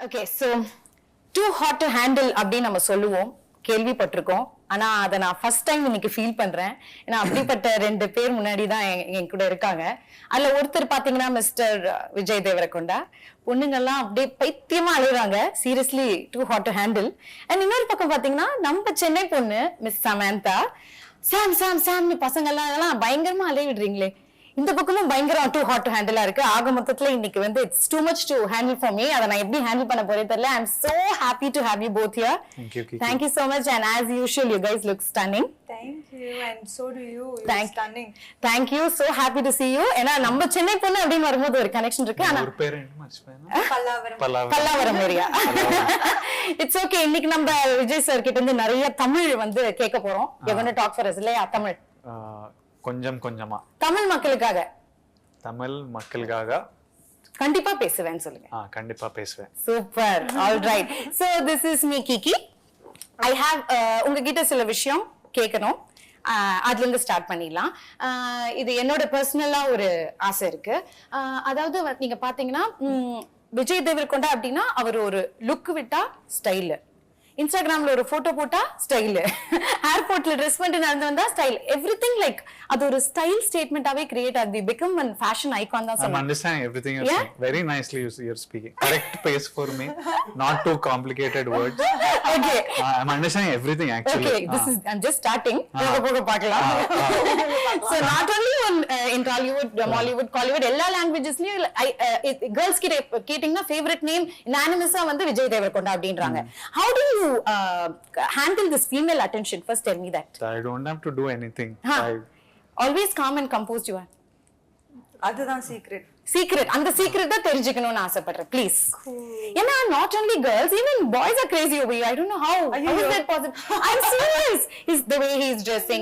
Okay, so too hot to handle அப்படின்னு நம்ம சொல்லுவோம், கேள்விப்பட்டிருக்கோம். ஆனா அதை நான் ஃபர்ஸ்ட் டைம் இன்னைக்கு ஃபீல் பண்றேன். ஏன்னா அப்படிப்பட்ட 2 பேர் முன்னாடி தான் என் கூட இருக்காங்க. அதுல ஒருத்தர் பாத்தீங்கன்னா மிஸ்டர் விஜய் தேவரகொண்டா. பொண்ணுங்கெல்லாம் அப்படியே பைத்தியமா அழுகுறாங்க, seriously too hot to handle. And இன்னொரு பக்கம் பாத்தீங்கன்னா நம்ம சென்னை பொண்ணு மிஸ் சமந்தா, சாம் சாம் சாம்னு பசங்க எல்லாம் பயங்கரமா அலைய விடுறீங்களே. இந்த பக்கமும் பயங்கரம் டூ ஹாட் டு ஹேண்டிலா இருக்கு. ஆக மொத்தத்துல இன்னைக்கு வந்து it's too much to handle for me. அதை நான் எப்படி ஹேண்டில் பண்ண போறேன் தெரியல. I am so happy to have you both here. Thank you so much, and as usual you guys look stunning. Thank you, and so do you. Stunning. Thank you, so happy to see you. ஏன்னா நம்ம சென்னை பொண்ணு அப்படின்னு வரும்போது ஒரு connection இருக்கு. ஆனா ஒரு பேர் என்ன மச்பேனா பல்லாவரம் ஏரியா. It's okay. இன்னைக்கு நம்ம விஜய் சார் கிட்ட இருந்து நிறைய தமிழ் வந்து கேட்க போறோம். You're going to talk for us இல்லையா? தமிழ் கொஞ்சம் கொஞ்சமா தமிழ் மக்களுக்காக கண்டிப்பா பேசுவேன்னு சொல்லுங்க. கண்டிப்பா பேசுவேன். Super. All right. So this is me Kiki. I have உங்ககிட்ட சில விஷயம் கேட்கணும். அதுல இருந்து ஸ்டார்ட் பண்ணிடலாம். இது என்னோட பர்சனலா ஒரு ஆசை இருக்கு. அதாவது நீங்க பாத்தீங்கன்னா விஜய் தேவரகொண்டா அப்படின்னா அவர் ஒரு லுக் விட்டா ஸ்டைல், இன்ஸ்டாகிராம்ல ஒரு போட்டோ போட்டா ஸ்டைல், ஏர்போர்ட்ல ட்ரெஸ் பண்ணிட்டு நடந்து வந்தா ஸ்டைல், எவ்ரிதிங் லைக் அது ஒரு ஸ்டைல் ஸ்டேட்மெண்டாவே கிரியேட் ஆகுது. பிகம் ஒன் ஃபேஷன் ஐகான் தான் சொல்றேன். I understand everything you're saying. Very nicely you're speaking. Correct pace for me. Not too complicated words. Okay. I'm understanding everything actually. Okay, this is I'm just starting. போக பார்க்கலாம். So not only in Kollywood, Kollywood எல்லா லாங்குவேஜஸ்லயும் girls கேட்டிங்கன்னா favorite name unanimous-ஆ வந்து விஜய் தேவரகொண்டா அப்படின்றாங்க. How do you handle this female attention? First tell me that. I don't have to do anything. Always calm and composed you are. அதுதான் secret அந்த secret தான் தெரிஞ்சுக்கணும்னு ஆசைப்படுறேன் please. ஏன்னா not only girls, even boys are crazy over you. I don't know how is that possible. I'm serious. Is the way he's dressing,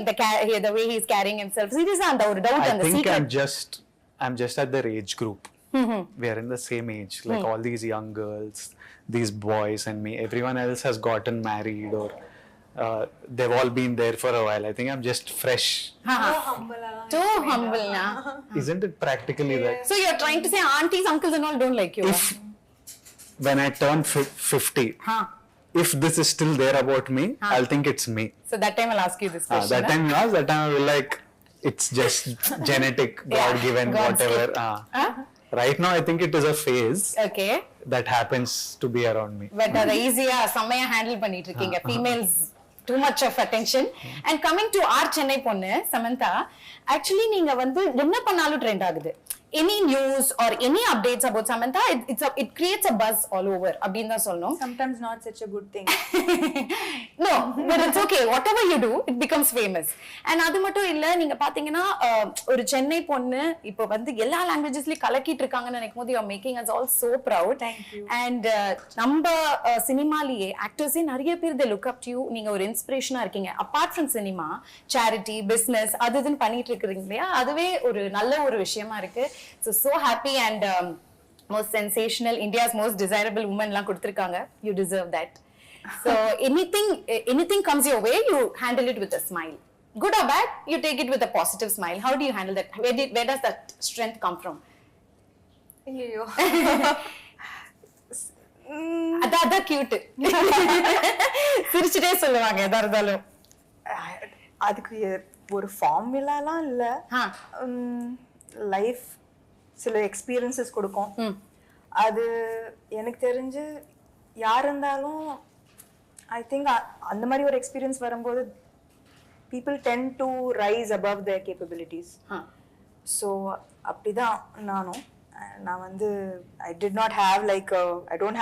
the way he's carrying himself. Seriously, and the doubt and the secret. I'm just at their age group. We are in the same age, like all these young girls, these boys and me. Everyone else has gotten married or they've all been there for a while. I think I'm just fresh. Too humble na. Isn't it practically that? So you're trying to say aunties, uncles and all don't like you? When I turn 50, if this is still there about me, I'll think it's me. So that time I'll ask you this question. That time I will like, it's just genetic, God given, whatever. Right now I think it is a phase. Okay. That happens to be around me. But அதை ஈஸியா செம்மையா handle பண்ணிட்டு இருக்கீங்க. Females too much of attention. And coming to our Chennai பொண்ணு Samantha, actually நீங்க வந்து என்ன பண்ணாலும் ட்ரெண்ட் ஆகுது. Any news or any updates about Samantha, it creates a buzz all over. அப்படினு தான் சொல்லணும். Sometimes not such a good thing. No, but it's okay. Whatever you do, it becomes famous. And அது மட்டும் இல்ல, நீங்க பாத்தீங்கன்னா ஒரு சென்னை பொண்ணு இப்போ வந்து எல்லா லாங்குவேஜஸ்லயும் கலக்கிட்டு இருக்காங்கன்னு நினைக்கும்போது you are making us all so proud. Thank you. And நம்ம சினிமாலயே ஆக்டர்ஸே நிறைய பேர் they look up to you. நீங்க ஒரு இன்ஸ்பிரேஷனா இருக்கீங்க. Apart from cinema, charity, business அதுன்னு பண்ணிட்டு இருக்கீங்க இல்லையா? அதுவே ஒரு நல்ல ஒரு விஷயமா இருக்கு. So happy and most sensational, India's most desirable woman la kuduthirukanga. You deserve that. So anything comes your way, you handle it with a smile. Good or bad, you take it with a positive smile. How do you handle that? Where does that strength come from? Ayyo. Adha cute. சிரிச்சிட்டே சொல்லுவாங்க எதா இருந்தாலும். அதுக்கு ஒரு ஃபார்முலாலாம் இல்ல. Life சில experiences கொடுக்கும். அது எனக்கு தெரிஞ்சு யார் இருந்தாலும் ஐ திங்க் அந்த மாதிரி ஒரு எக்ஸ்பீரியன்ஸ் வரும்போது people tend to rise above their capabilities. So அப்படிதான் நான் வந்து I don't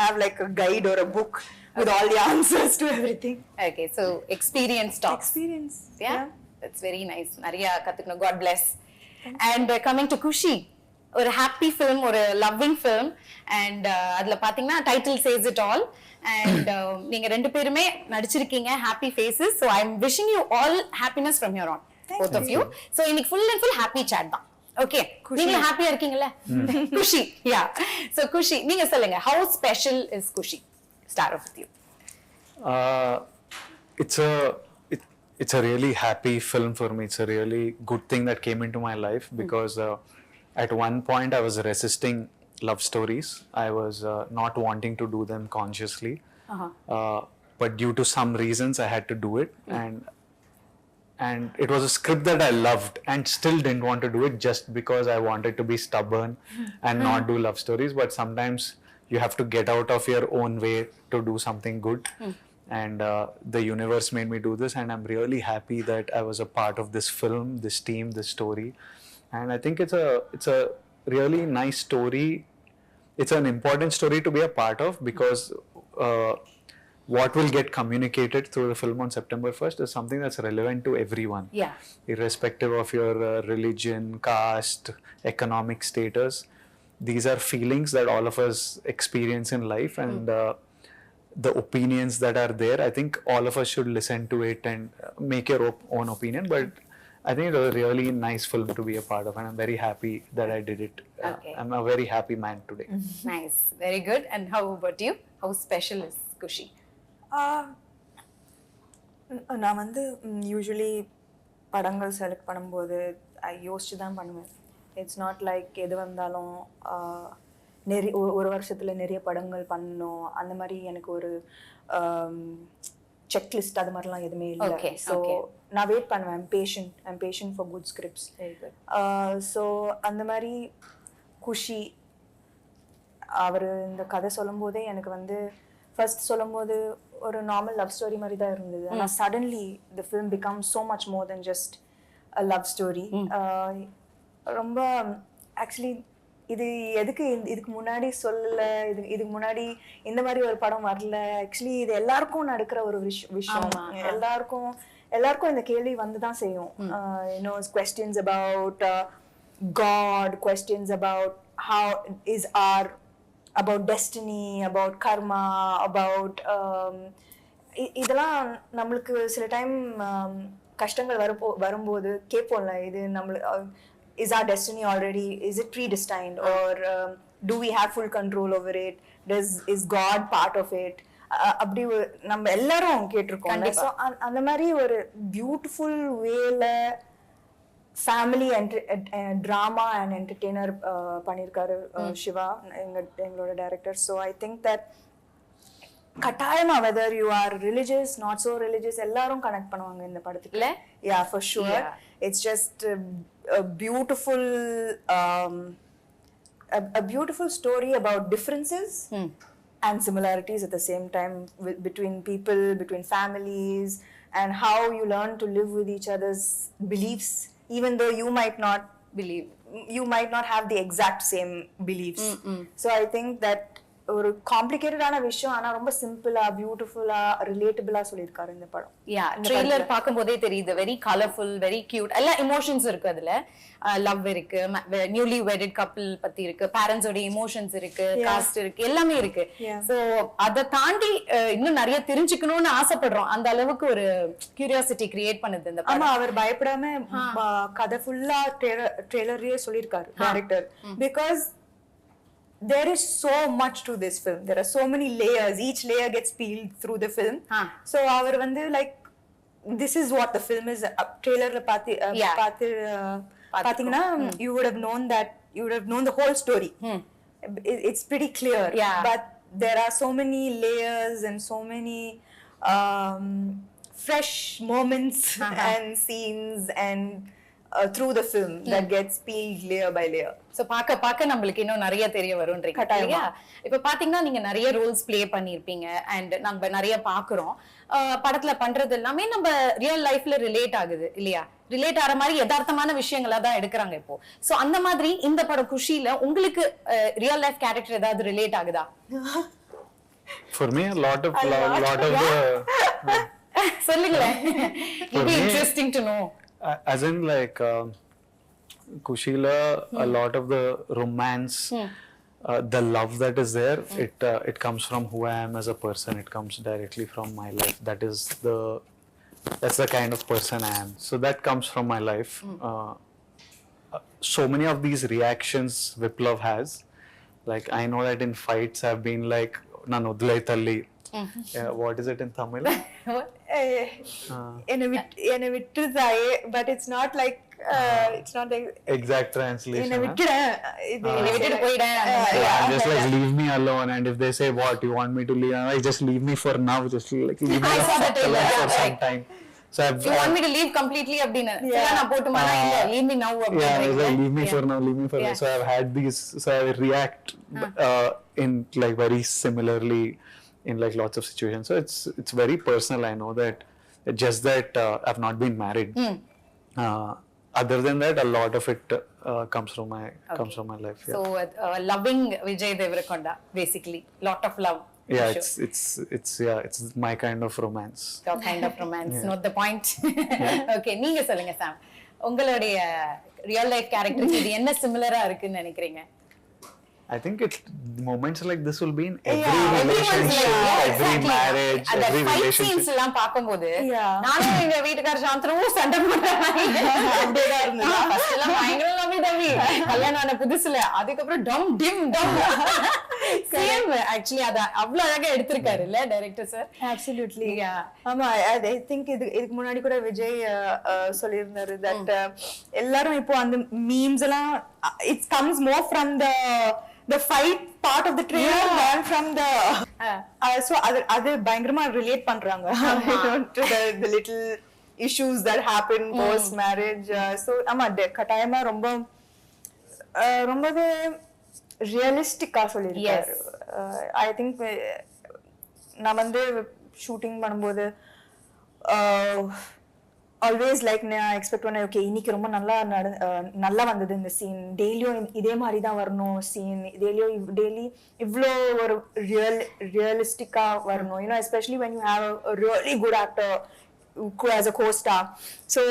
have like a guide or a book with all the answers to everything. Okay, so experience talks. Experience. Yeah, that's very nice. நிறைய கத்துக்கணும். God bless. And coming to Kushi, ஒரு happy film, ஒரு loving film. And அதுல பாத்தீங்கன்னா title says it all. And நீங்க 2 பேருமே நடிச்சிருக்கீங்க, happy faces. So I am wishing you all happiness from here on, both of you. ஸோ இன்னைக்கு full and full happy chat தான். ஓகே, நீங்க ஹாப்பியா இருக்கீங்கல்ல? குஷி, யா. ஸோ குஷி, நீங்க சொல்லுங்க, how special is Kushi? Start off with you. It's a really happy film for me. It's a really good thing that came into my life because at one point I was resisting love stories. I was not wanting to do them consciously, but due to some reasons I had to do it, and it was a script that I loved and still didn't want to do it just because I wanted to be stubborn and not do love stories. But sometimes you have to get out of your own way to do something good. And the universe made me do this, and I'm really happy that I was a part of this film, this team, this story. And I think it's a really nice story. It's an important story to be a part of, because what will get communicated through the film on September 1st is something that's relevant to everyone. Yeah. Irrespective of your religion, caste, economic status. These are feelings that all of us experience in life, and the opinions that are there, I think all of us should listen to it and make your own opinion. But I think it was a really nice film to be a part of, and I'm very happy that I did it. Okay. I'm a very happy man today. Nice. Very good. And how about you? How special is Kushi? நான் வந்து usually படங்கள் select பண்ணும்போது யோசிச்சு தான் பண்ணுவேன். It's not like எது வந்தாலும் நிறைய ஒரு வருஷத்தில் நிறைய படங்கள் பண்ணணும் அந்த மாதிரி எனக்கு ஒரு செக்லிஸ்ட் அது மாதிரிலாம் எதுவுமே இல்லை. ஸோ நான் வெயிட் பண்ணுவேன். I'm patient for good scripts. So அந்த மாதிரி குஷி அவர் இந்த கதை சொல்லும்போதே எனக்கு வந்து ஃபர்ஸ்ட் சொல்லும்போது ஒரு நார்மல் லவ் ஸ்டோரி மாதிரி தான் இருந்தது. ஆனால் suddenly the film become so much more then just a love story. ரொம்ப ஆக்சுவலி இது எதுக்கு இதுக்கு முன்னாடி சொல்லலை, இதுக்கு முன்னாடி இந்த மாதிரி ஒரு படம் வரல. ஆக்சுவலி இது எல்லாருக்கும் நடக்கிற ஒரு விஷயம். எல்லாருக்கும் இந்த கேள்வி வந்து தான் செய்யும். You know questions about God, questions about how is our, about destiny, about karma, about இதெல்லாம் நம்மளுக்கு சில டைம் கஷ்டங்கள் வரும்போது கேட்போம்ல, இது நம்மளுக்கு is our destiny already, is it predestined, or do we have full control over it, is God part of it? அப்படி நம்ம எல்லாரும் கேட்டிருக்கோம். ஸோ அந்த மாதிரி ஒரு பியூட்டிஃபுல் வேல ஃபேமிலி ட்ராமா அண்ட் என்டர்டெய்னர் பண்ணியிருக்காரு சிவா, எங்களோட director. So I think that கட்டாயமா whether you are religious not so religious எல்லாரும் கனெக்ட் பண்ணுவாங்க இந்த படத்துக்குள்ள. Yeah for sure. It's just a beautiful story about differences and similarities at the same time, between people, between families, and how you learn to live with each other's beliefs, even though you might not have the exact same beliefs. So I think that ஒரு காம்ப்ளிகேட்டடான விஷயம் ஆனா ரொம்ப சிம்பிளா பியூட்டிஃபுல்லா ரிலேட்டபிளா சொல்லியிருக்காரு இந்த படம். யா, trailer பார்க்கும்போதே தெரியுது. Very colourful, very cute. எல்லா எமோஷன்ஸ் இருக்கு அதுல. லவ் இருக்கு, நியூலி வெட்டட் கப்பிள் பத்தி இருக்கு, பேரண்ட்ஸோட எமோஷன்ஸ் இருக்கு, காஸ்ட் இருக்கு, எல்லாமே இருக்கு. சோ அதை தாண்டி இன்னும் நிறைய தெரிஞ்சுக்கணும்னு ஆசைப்படுறோம். அந்த அளவுக்கு ஒரு கியூரியாசிட்டி கிரியேட் பண்ணுது இந்த படம். ஆமா, அவர் பயப்படாம கதை ஃபுல்லா ட்ரெய்லர்லயே சொல்லியிருக்காரு director. Because there is so much to this film. There are so many layers. Each layer gets peeled through the film. So our vandu like this is what the film is. Trailer pathina you would have known that, you would have known the whole story. It's pretty clear. But there are so many layers and so many fresh moments and scenes and through the film that gets peeled layer by layer. So பாக்க நம்மளுக்கு இன்னும் நிறைய தெரிய வரும்ன்றீங்க இல்லையா? இப்ப பாத்தீங்கன்னா நீங்க நிறைய ரோல்ஸ் ப்ளே பண்ணிருப்பீங்க அண்ட் நம்ம நிறைய பாக்குறோம். படத்துல பண்றது எல்லாமே நம்ம ரியல் லைஃப்ல ரிலேட் ஆகுது இல்லையா? ரிலேட் ஆற மாதிரி யதார்த்தமான விஷயங்களா தான் எடுக்கிறாங்க இப்போ. சோ அந்த மாதிரி இந்த படம் குஷில உங்களுக்கு ரியல் லைஃப் கேரக்டர் ஏதாவது ரிலேட் ஆகுதா? For me a lot of the சொல்லுங்களேன். It will be interesting to know. As in like Kushila, a lot of the romance, the love that is there, it comes from who I am as a person. It comes directly from my life. That's the kind of person I am. So that comes from my life. So many of these reactions Viplav has, like I know that in fights I've been like nanodlai talli. What is it in Tamil? என்னை விட்டுருதாயே, but it's not like exact translation. என்னை விட்டுறேன், என்னை விட்டுட்டு போயிடேன். Yeah, just like leave me alone, and if they say what you want me to leave, I'm like just leave me for now, just like leave me I saw that alone trailer. for some time. So You want me to leave completely அப்படின்னு நான் போட்டுமானா இல்ல leave me now yeah, it's like leave me Yeah. for now, leave me for now. Yeah. So I've had these, so I react in like very similarly in like lots of situations. So it's very personal. I know that, just that I've not been married. Other than that, a lot of it comes from my life. Yeah. So loving Vijay Deverakonda basically, lot of love. Yeah, for sure. it's my kind of romance. Your kind of romance. Not the point. Okay, நீங்க சொல்லுங்க சாம், உங்களுடைய real life கேரக்டருக்கு இது என்ன சிமிலரா இருக்குன்னு நினைக்கிறீங்க? I think it's moments like this will be in every Everyone's relationship, like, yeah, every exactly. marriage, அந்த every fight relationship. scenes எல்லாம் பாக்கும்போது Yeah. நானும் எங்க வீட்டுக்கார சாந்தனமும் சண்டை போடுறாங்க. அப்படியேதான் இருந்தது. First எல்லாம் பயங்கர லவ்வி தம்பி கல்யாணம் ஆன புதுசுல, அதுக்கப்புறம் டம் டிம் டம் சேம். ஆக்சுவலி அத அவ்வளவு அழகா எடுத்திருக்காரு இல்ல டைரக்டர் சார்? Absolutely. Yeah. ஆமா, I think இதுக்கு முன்னாடி கூட விஜய் சொல்லியிருந்தாரு that எல்லாரும் இப்போ அந்த மீம்ஸ் எல்லாம் it comes more from the fight part of the trailer than from the so அது பயங்கரமா ரிலேட் பண்றாங்க to the little issues that happen post marriage. So ஆமா, கட்டாயமா ரொம்பவே ரியலிஸ்டிக்கா சொல்லியிருக்காரு. ஐ திங்க் நான் வந்து ஷூட்டிங் பண்ணும்போது ஆல்வேஸ் லைக் நான் எக்ஸ்பெக்ட் பண்ணேன், ஓகே இன்னைக்கு ரொம்ப நல்லா வந்தது இந்த சீன், டெய்லியும் இதே மாதிரி தான் வரணும் சீன், டெய்லி இவ்வளோ ஒரு ரியலிஸ்டிக்கா வரணும், you know especially when you have a really good actor who as a co-star. So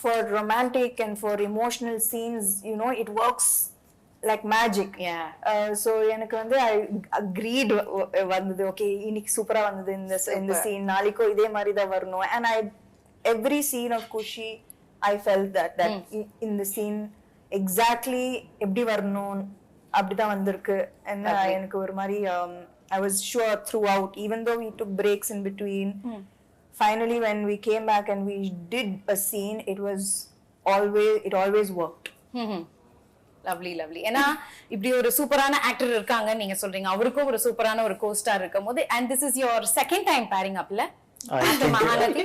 for romantic and for emotional scenes, you know, it works like magic. Yeah. So எனக்கு வந்து I agreed வந்தது, okay இன்னைக்கு சூப்பரா வந்தது இந்த scene, நாளைக்கோ இதே மாதிரி தான் வரணும். And every scene of Kushi I felt that in the scene exactly எப்படி வரணும் அப்படிதான் வந்திருக்கு. And எனக்கு ஒரு மாதிரி I was sure throughout, even though we took breaks in between, finally when we came back and we did a scene, it always worked. Lovely lovely. ஏன்னா இப்படி ஒரு சூப்பரான ஆக்டர் இருக்காங்க நீங்க சொல்றீங்க, அவருக்கும் ஒரு சூப்பரான ஒரு கோஸ்டார் இருக்கும் போது, and this is your second time pairing up la the Mahalati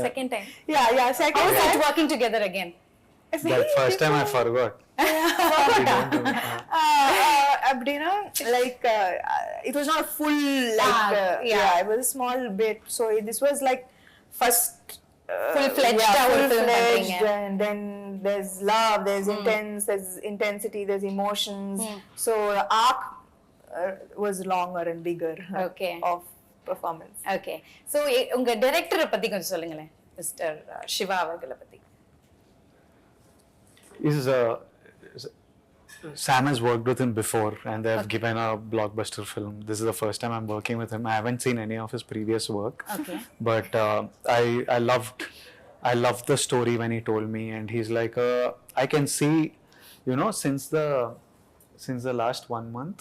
second time. Yeah, second How is time. it working together again? That first time I forgot. அப்படின்னா like it was not full like yeah, it was a small bit, so this was like first full-fledged full-fledged, and then there's love, there's there's intensity, there's emotions. So the arc was longer and bigger. Okay. Of performance. Okay, so உங்க டைரக்டரை பத்தி கொஞ்சம் சொல்லுங்களேன், mister Siva அவர்களை பத்தி. Sam has worked with him before, and they have given a blockbuster film. This is the first time I'm working with him. I haven't seen any of his previous work. Okay. But I loved the story when he told me, and he's like, I can see, you know, since the last 1 month,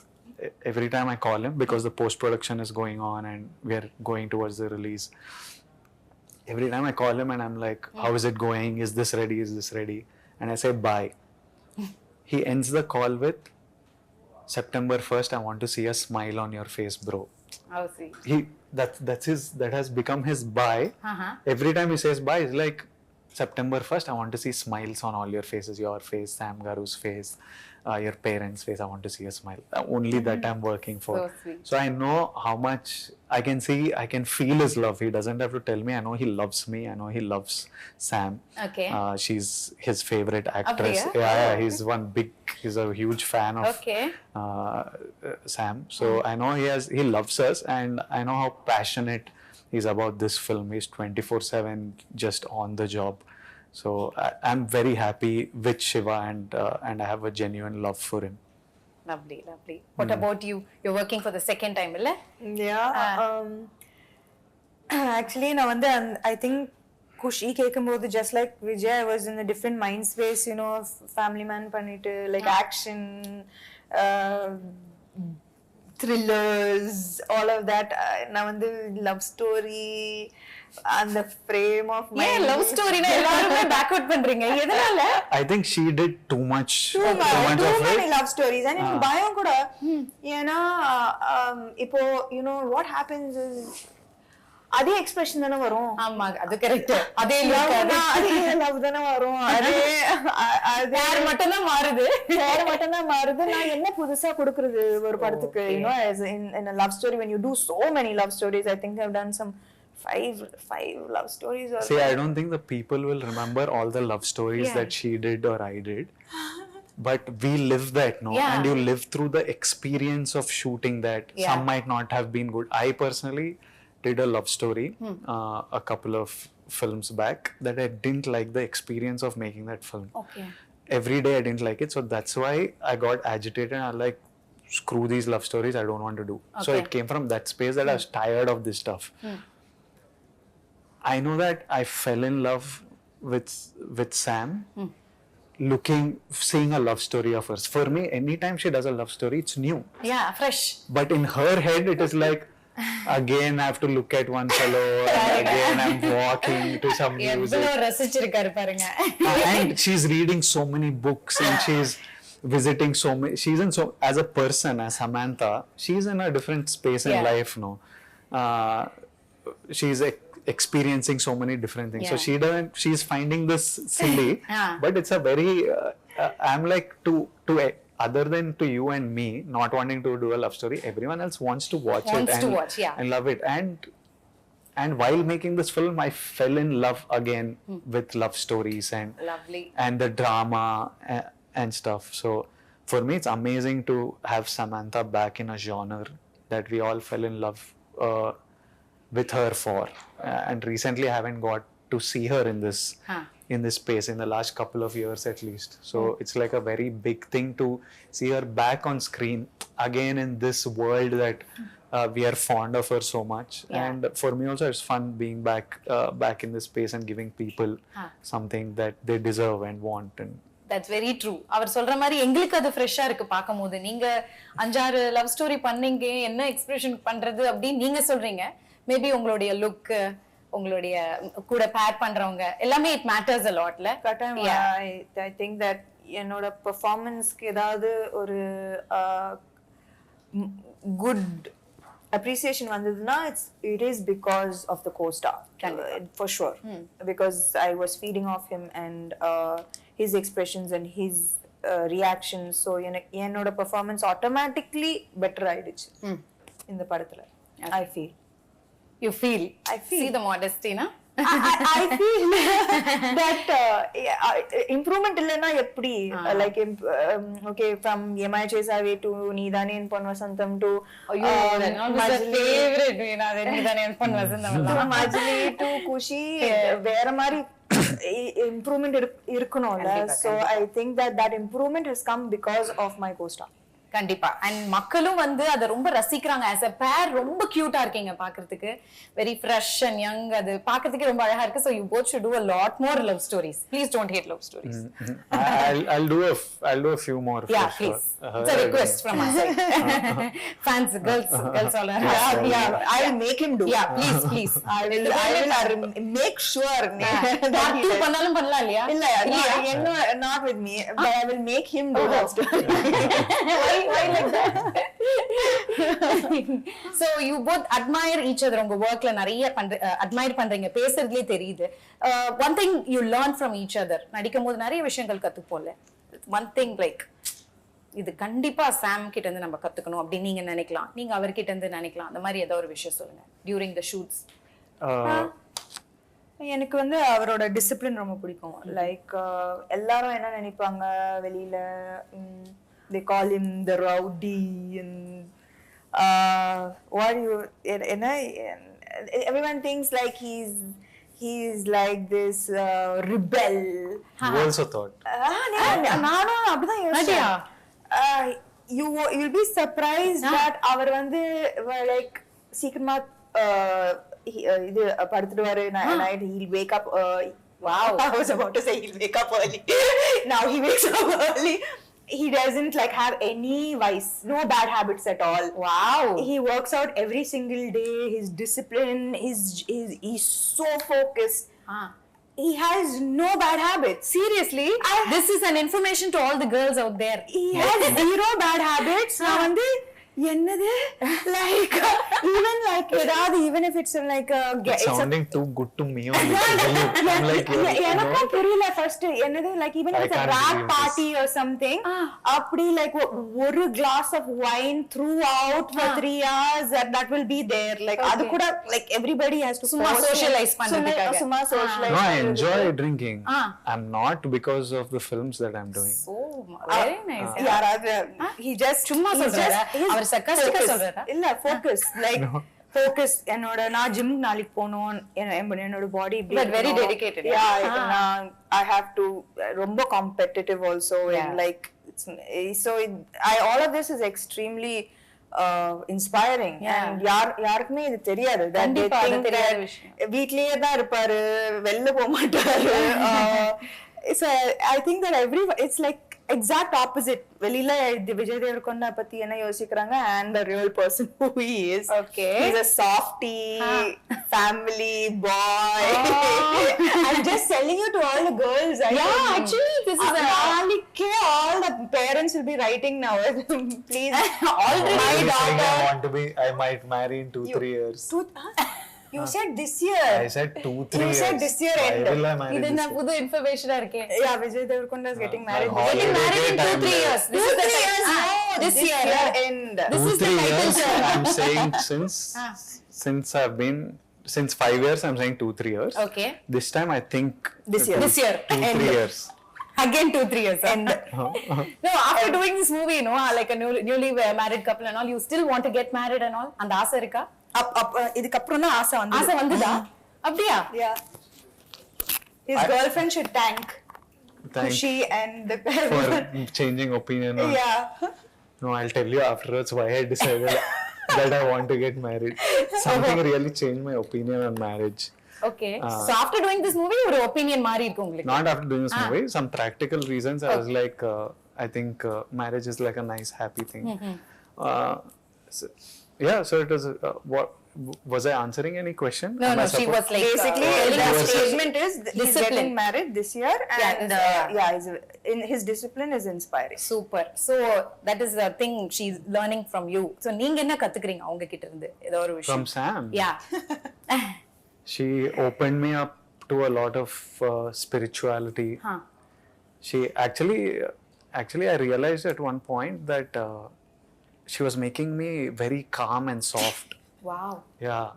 every time I call him, because the post production is going on and we are going towards the release. Every time I call him and I'm like, how is it going? Is this ready? Is this ready? And I say, bye. He ends the call with, September 1st, I want to see a smile on your face, bro. Oh, see. That has become his bye. Every time he says bye, it's like, September 1st, I want to see smiles on all your faces, your face, Sam Garu's face, your parents' face. I want to see a smile. Only that I'm working for. So sweet. So I know how much I can feel his love. He doesn't have to tell me. I know he loves me. I know he loves Sam. Okay. She's his favorite actress. Apriya? Yeah, he's a huge fan of Okay. Sam. So I know he loves us, and I know how passionate he's about this film. He's 24/7 just on the job. So I'm very happy with Shiva, and I have a genuine love for him. Lovely, lovely. What about you? You're working for the second time, illa? Yeah. Actually நான் வந்து I think Kushi கேக்கும்போது just like Vijay, I was in a different mind space, you know, family man பண்ணிட்டு like action, thrillers, all of that. நான் வந்து love story அந்த frame of mind. ஏன் love ஸ்டோரினா எல்லாரும் backward பண்றீங்க எதனால? I think she did too much too of many it. love stories. And எனக்கு பயம் கூட ஏன்னா இப்போ you know what happens is அதே எக்ஸ்பிரஷன் தானே வரும். ஆமா அது கரெக்ட். அதே லவ் தானே வரும். அதே பேர் மட்டும் தான் மாறுது. பேர் மட்டும் தான் மாறுது. நான் என்ன புதுசா கொடுக்கிறது ஒரு படத்துக்கு? you know as in a love story, when you do so many love stories, I think I've done some five love stories or See, I don't think the people will remember all the love stories that she did or I did. But we live that, no? Yeah. And you live through the experience of shooting that. Yeah. Some might not have been good. I personally did a love story a couple of films back that I didn't like the experience of making that film. Okay. Every day I didn't like it, so that's why I got agitated and I like, screw these love stories, I don't want to do. So Okay. it came from that space that I was tired of this stuff. I know that I fell in love with Sam seeing a love story of hers. For me, anytime she does a love story, it's new. Yeah, fresh. But in her head, it is like, again I have to look at one fellow and again I'm walking to some music. எவ்வளவு ரசிச்சிருக்காரு பாருங்க. And she's reading so many books and she's visiting so many, she's in so, as a person, as Samantha, she's in a different space in life, no? She's experiencing so many different things. So she's finding this silly, but it's a very, I'm like to other than to you and me not wanting to do a love story, everyone else wants to watch it and love it. And while making this film, I fell in love again with love stories and Lovely. and the drama and stuff. So for me, it's amazing to have Samantha back in a genre that we all fell in love with her for. And recently, I haven't got to see her in this space in the last couple of years at least. So it's like a very big thing to see her back on screen again in this world that we are fond of her so much. And for me also, it's fun being back in this space and giving people something that they deserve and want. And That's very true. அவர் சொல்ற மாதிரி எங்களுக்கு அது ஃப்ரெஷ்ஷா இருக்கு பாக்கும்போது. நீங்க 5-6 love story பண்ணீங்க, என்ன எக்ஸ்பிரஷன் பண்றது அப்படி நீங்க சொல்றீங்க. மேபி உங்களுடைய லுக், உங்களுடைய கூட பேர் பண்றவங்க எல்லாமே it matters a lotல. I think that என்னோட பெர்ஃபார்மன்ஸ்க்கு ஏதாவது ஒரு குட் appreciation வந்ததுன்னா it is because of the co-star, for sure. Because I was feeding off him and his expressions and his reactions. So என்னோட performance automatically better ஆயிடுச்சு இந்த படத்துல. You feel. I feel. See the modesty, na? I feel that improvement இல்லனா எப்படி, like okay, from Yemai Chesave to Needane in Pon Vasantham to my favorite, Needane in Pon Vasantham to Majli to Kushi, வேற மாதிரி improvement இருக்கணும்ல. So I think that improvement has come because of my co-star. கண்டிப்பா. And மக்களும் வந்து அதை ரொம்ப ரசிக்கிறாங்க. As a பேர் ரொம்ப கியூட்டா இருக்கீங்க பாக்குறதுக்கு. Very fresh and young. அது பாக்குறதுக்கு ரொம்ப அழகா இருக்கு. So you both should do a lot more love stories. Please don't hate love stories. I'll do a few more. Yeah, please. It's a request from us. Fans, girls all are. Yeah, I'll make him do. Yeah, please. I will make sure. Part 2 பண்ணாலும் பண்ணலாம் இல்லையா? இல்ல, not with me, but I will make him do that story. Why like that? So you both admire each other. உங்க workல நிறைய admire பண்றீங்க, பேசுறதுலயே தெரியுது. One thing you learn from each other. நடிக்கும்போது நிறைய விஷயங்கள் கத்துப்போம்ல. One thing like இது கண்டிப்பா சாம் கிட்ட இருந்து நம்ம கத்துக்கணும் அப்படி நீங்க நினைக்கலாம். நீங்க அவர்கிட்ட இருந்து நினைக்கலாம். அந்த மாதிரி ஏதோ ஒரு விஷயம் சொல்லுங்க during the shoots. எனக்கு வந்து அவரோட டிசிப்ளின் ரொம்ப பிடிக்கும். லைக் எல்லாரும் என்ன நினைப்பாங்க வெளியில, they call him the rowdy and what you everyone thinks like he's like this rebel. You also thought. நானும் அப்படிதான் யோசிச்சேன். You will be surprised that அவர் வந்து like சீக்கிரமா இது படுத்துடுவாரு. night he'll wake up. Wow, I was about to say he'll wake up early. Now he wakes up early. he doesn't like have any vice, no bad habits at all. Wow. He works out every single day. His discipline, he's so focused. He has no bad habits. Seriously, this is an information to all the girls out there. He has zero bad habits. நான் வந்து என்னது like even like ஏதாவது even if it's like It's sounding too good to me only. I'm like, எனக்கும் புரியல first என்னது like even if it's a rap party or something அப்படி like ஒரு glass of wine throughout for 3 hours that will be there like அது கூட like everybody has to சும்மா socialize பண்றதுக்காக. சும்மா socialize no, I enjoy drinking. I'm not because of the films that I'm doing. So very nice. யாராவது he just சும்மா சொல்றாரா? அவர் sarcastic-ஆ சொல்றாரா? இல்ல focus like focus என்னோட நான் ஜிம் நாளைக்கு போணும் என்னோட பாடி But very dedicated. I have to ரொம்ப competitive also and like all of this is extremely inspiring and யாருக்குமே இது தெரியாது that they think that வீட்லயே தான் இருப்பாரு வெளில போக மாட்டாரு so I think that it's like exact opposite வெளியில விஜய் தேவரkonda பத்தி என்ன யோசிக்கறாங்க and the real person who he is. Okay. He's a softie, family boy. I'm just telling you to all the girls. Actually this is all the parents will be writing now. Please, already my daughter. I might marry in 2-3 years. You said this year. I said 2-3 years. You said this year end. Why will I marry இது this நான் புது இன்ஃபர்மேஷனா இருக்கேன். Yeah, Vijay Deverakonda is getting married. Getting married in 2-3 years. This is the years. No, this year end. This is the 2-3 title, years. sir. I'm saying since 5 years, I'm saying 2-3 years. Okay. This time I think This year. 2-3 years. Again 2-3 years. And no, after doing this movie, like a newly married couple and all, you still want to get married and all? அந்த ஆசை இருக்கா? இதுக்கு அப்புறம் தான் ஆசை வந்துதா? அப்படியா? Yeah. His girlfriend should thank Kushi and the for changing opinion. Yeah. No, I'll tell you afterwards why I decided that I want to get married. Something really changed my opinion on marriage. Okay. So after doing this movie, your opinion மாறி இருக்கு உங்களுக்கு? Not after doing this movie. Some practical reasons. I was like, I think marriage is like a nice, happy thing. So it was. What was I answering any question? No, she was like basically the statement is he's getting married this year and his discipline is inspiring. Super. So that is the thing she's learning from you. So நீங்க என்ன கத்துக்கிறீங்க அவங்க கிட்ட இருந்து ஏதோ ஒரு விஷயம்? From Sam. Yeah. She opened me up to a lot of spirituality. She actually I realized at one point that she was making me very calm and soft. Wow. Yeah.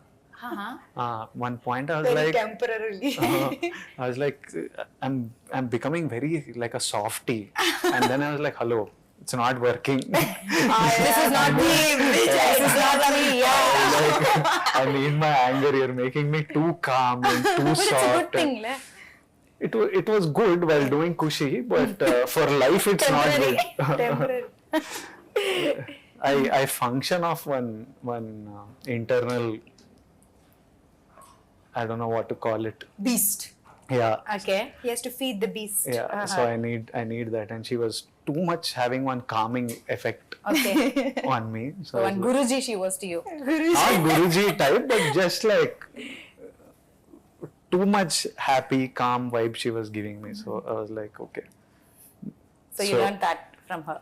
One point I was Very like temporarily. I was like I'm becoming very like a softie. And then I was like, hello, it's not working. This is not me. This is not me. Yeah. Like, I need my anger. You're making me too calm and too But soft. it's a good thing, le? It was good while doing Kushi, but for life it's not good. Temporary. I function off one internal, I don't know what to call it. Beast. Yeah. Okay. He has to feed the beast. Yeah. So I need that, and she was too much having one calming effect Okay. on me. So one Guruji she was to you. Not Guruji type, but just like too much happy, calm vibe she was giving me. So I was like, okay. So you learned that from her.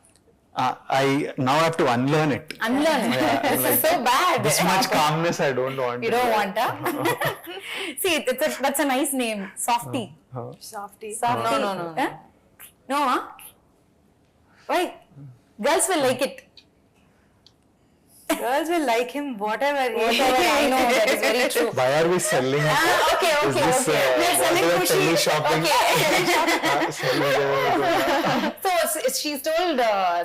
I now have to unlearn it. Unlearn. Yeah, This like, is so bad. This much calmness I don't want. You don't want, huh? See, that's a nice name. Softie. Softie. Softie. No. Huh? No, huh? Why? Girls will like it. Girls will like him whatever. I know, that is very true. Why are we selling it? Okay. We're selling Kushi. Shopping. So she's told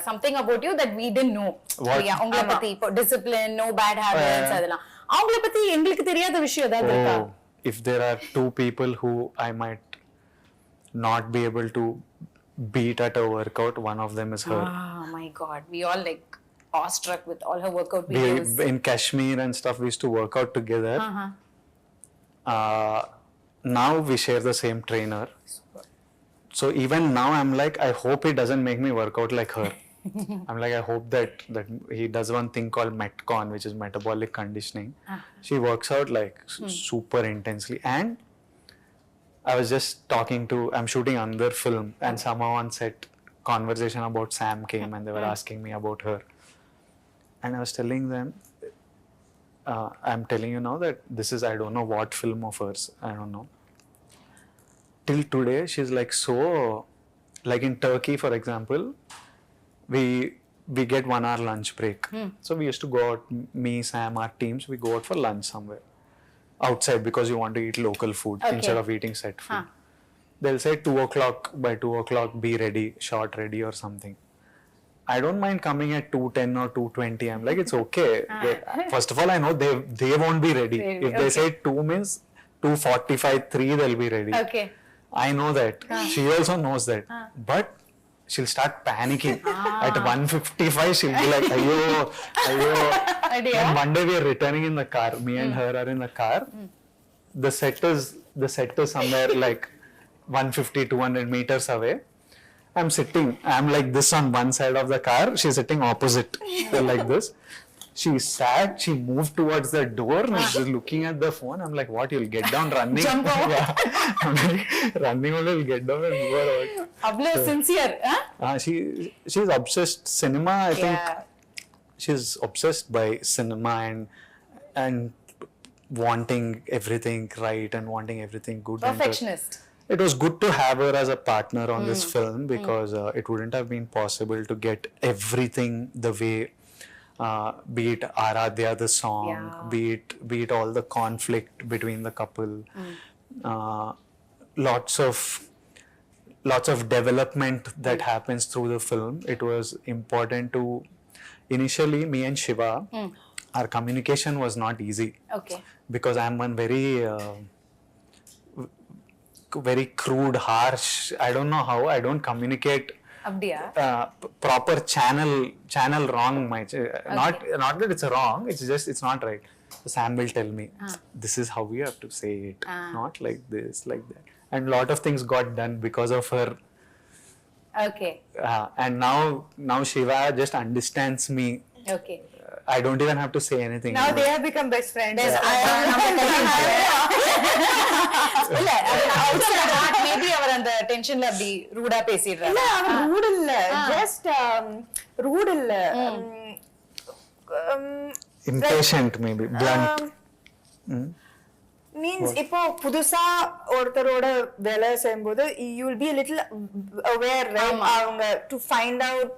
something about you that we didn't know. What? அவங்கள பத்தி discipline, no bad habits அதெல்லாம். அவங்கள பத்தி எங்களுக்கு தெரியாத விஷயம் ஏதாவது இருக்கா? If there are two people who I might not be able to beat at a workout, one of them is her. Oh my God, we all like awestruck with all her workout videos. In Kashmir and stuff, we used to work out together. Now we share the same trainer. So even now I'm like, I hope he doesn't make me work out like her. I'm like, I hope that he does one thing called Metcon, which is metabolic conditioning. She works out like super intensely. And I was just talking to, I'm shooting another film, and somehow on set conversation about Sam came and they were asking me about her. And I was telling them, I'm telling you now that this is, I don't know what film of hers, I don't know. Till today, she's like so, like in Turkey, for example, we get 1 hour lunch break. So we used to go out, me, Sam, our teams, we go out for lunch somewhere outside because you want to eat local food instead of eating set food. They'll say 2 o'clock, by 2 o'clock be ready, shot ready or something. I don't mind coming at 2:10 or 2:20. I'm like, it's okay. First of all, I know they won't be ready. If they say 2 means 2:45, 3, they'll be ready. Okay. I know that. She also knows that. But she'll start panicking. At 1:55, she'll be like, ayo. And one day we are returning in the car. Me and her are in the car. The set is somewhere like 150, 200 meters away. I'm sitting. I'm like this on one side of the car. She's sitting opposite, like this. She sat. She moved towards the door and she's looking at the phone. I'm like, what? You'll get down running? Jump out. Yeah. I'm like, running only. You'll get down and move out. அவ்வளோ sincere. She's obsessed cinema. I think she's obsessed by cinema and wanting everything right and wanting everything good. Perfectionist. It was good to have her as a partner on this film because it wouldn't have been possible to get everything the way, be it Aradhya the song, be it all the conflict between the couple, lots of development that happens through the film. It was important to, initially me and Shiva, our communication was not easy. Okay. Because I'm one very crude, harsh, I don't know how, I don't communicate அப்படியா? Proper channel wrong. Not that it's wrong, it's just, it's not right. So Sam will tell me, this is how we have to say it, not like this, like that. And lot of things got done because of her. Okay. And now Shiva just understands me. Okay. I don't even have to say anything. Now they have become best friends. Maybe அவர் அந்த டென்ஷன்ல அப்படி ரூடா பேசிடுறாரு. இல்ல, அவர் rude இல்ல, ஜஸ்ட் ரூட் இல்ல, impatient maybe, blunt. மீன்ஸ் இப்போ புதுசா ஒருத்தரோட வேலை செய்யும்போது you will be a little aware, right? அவங்க to find out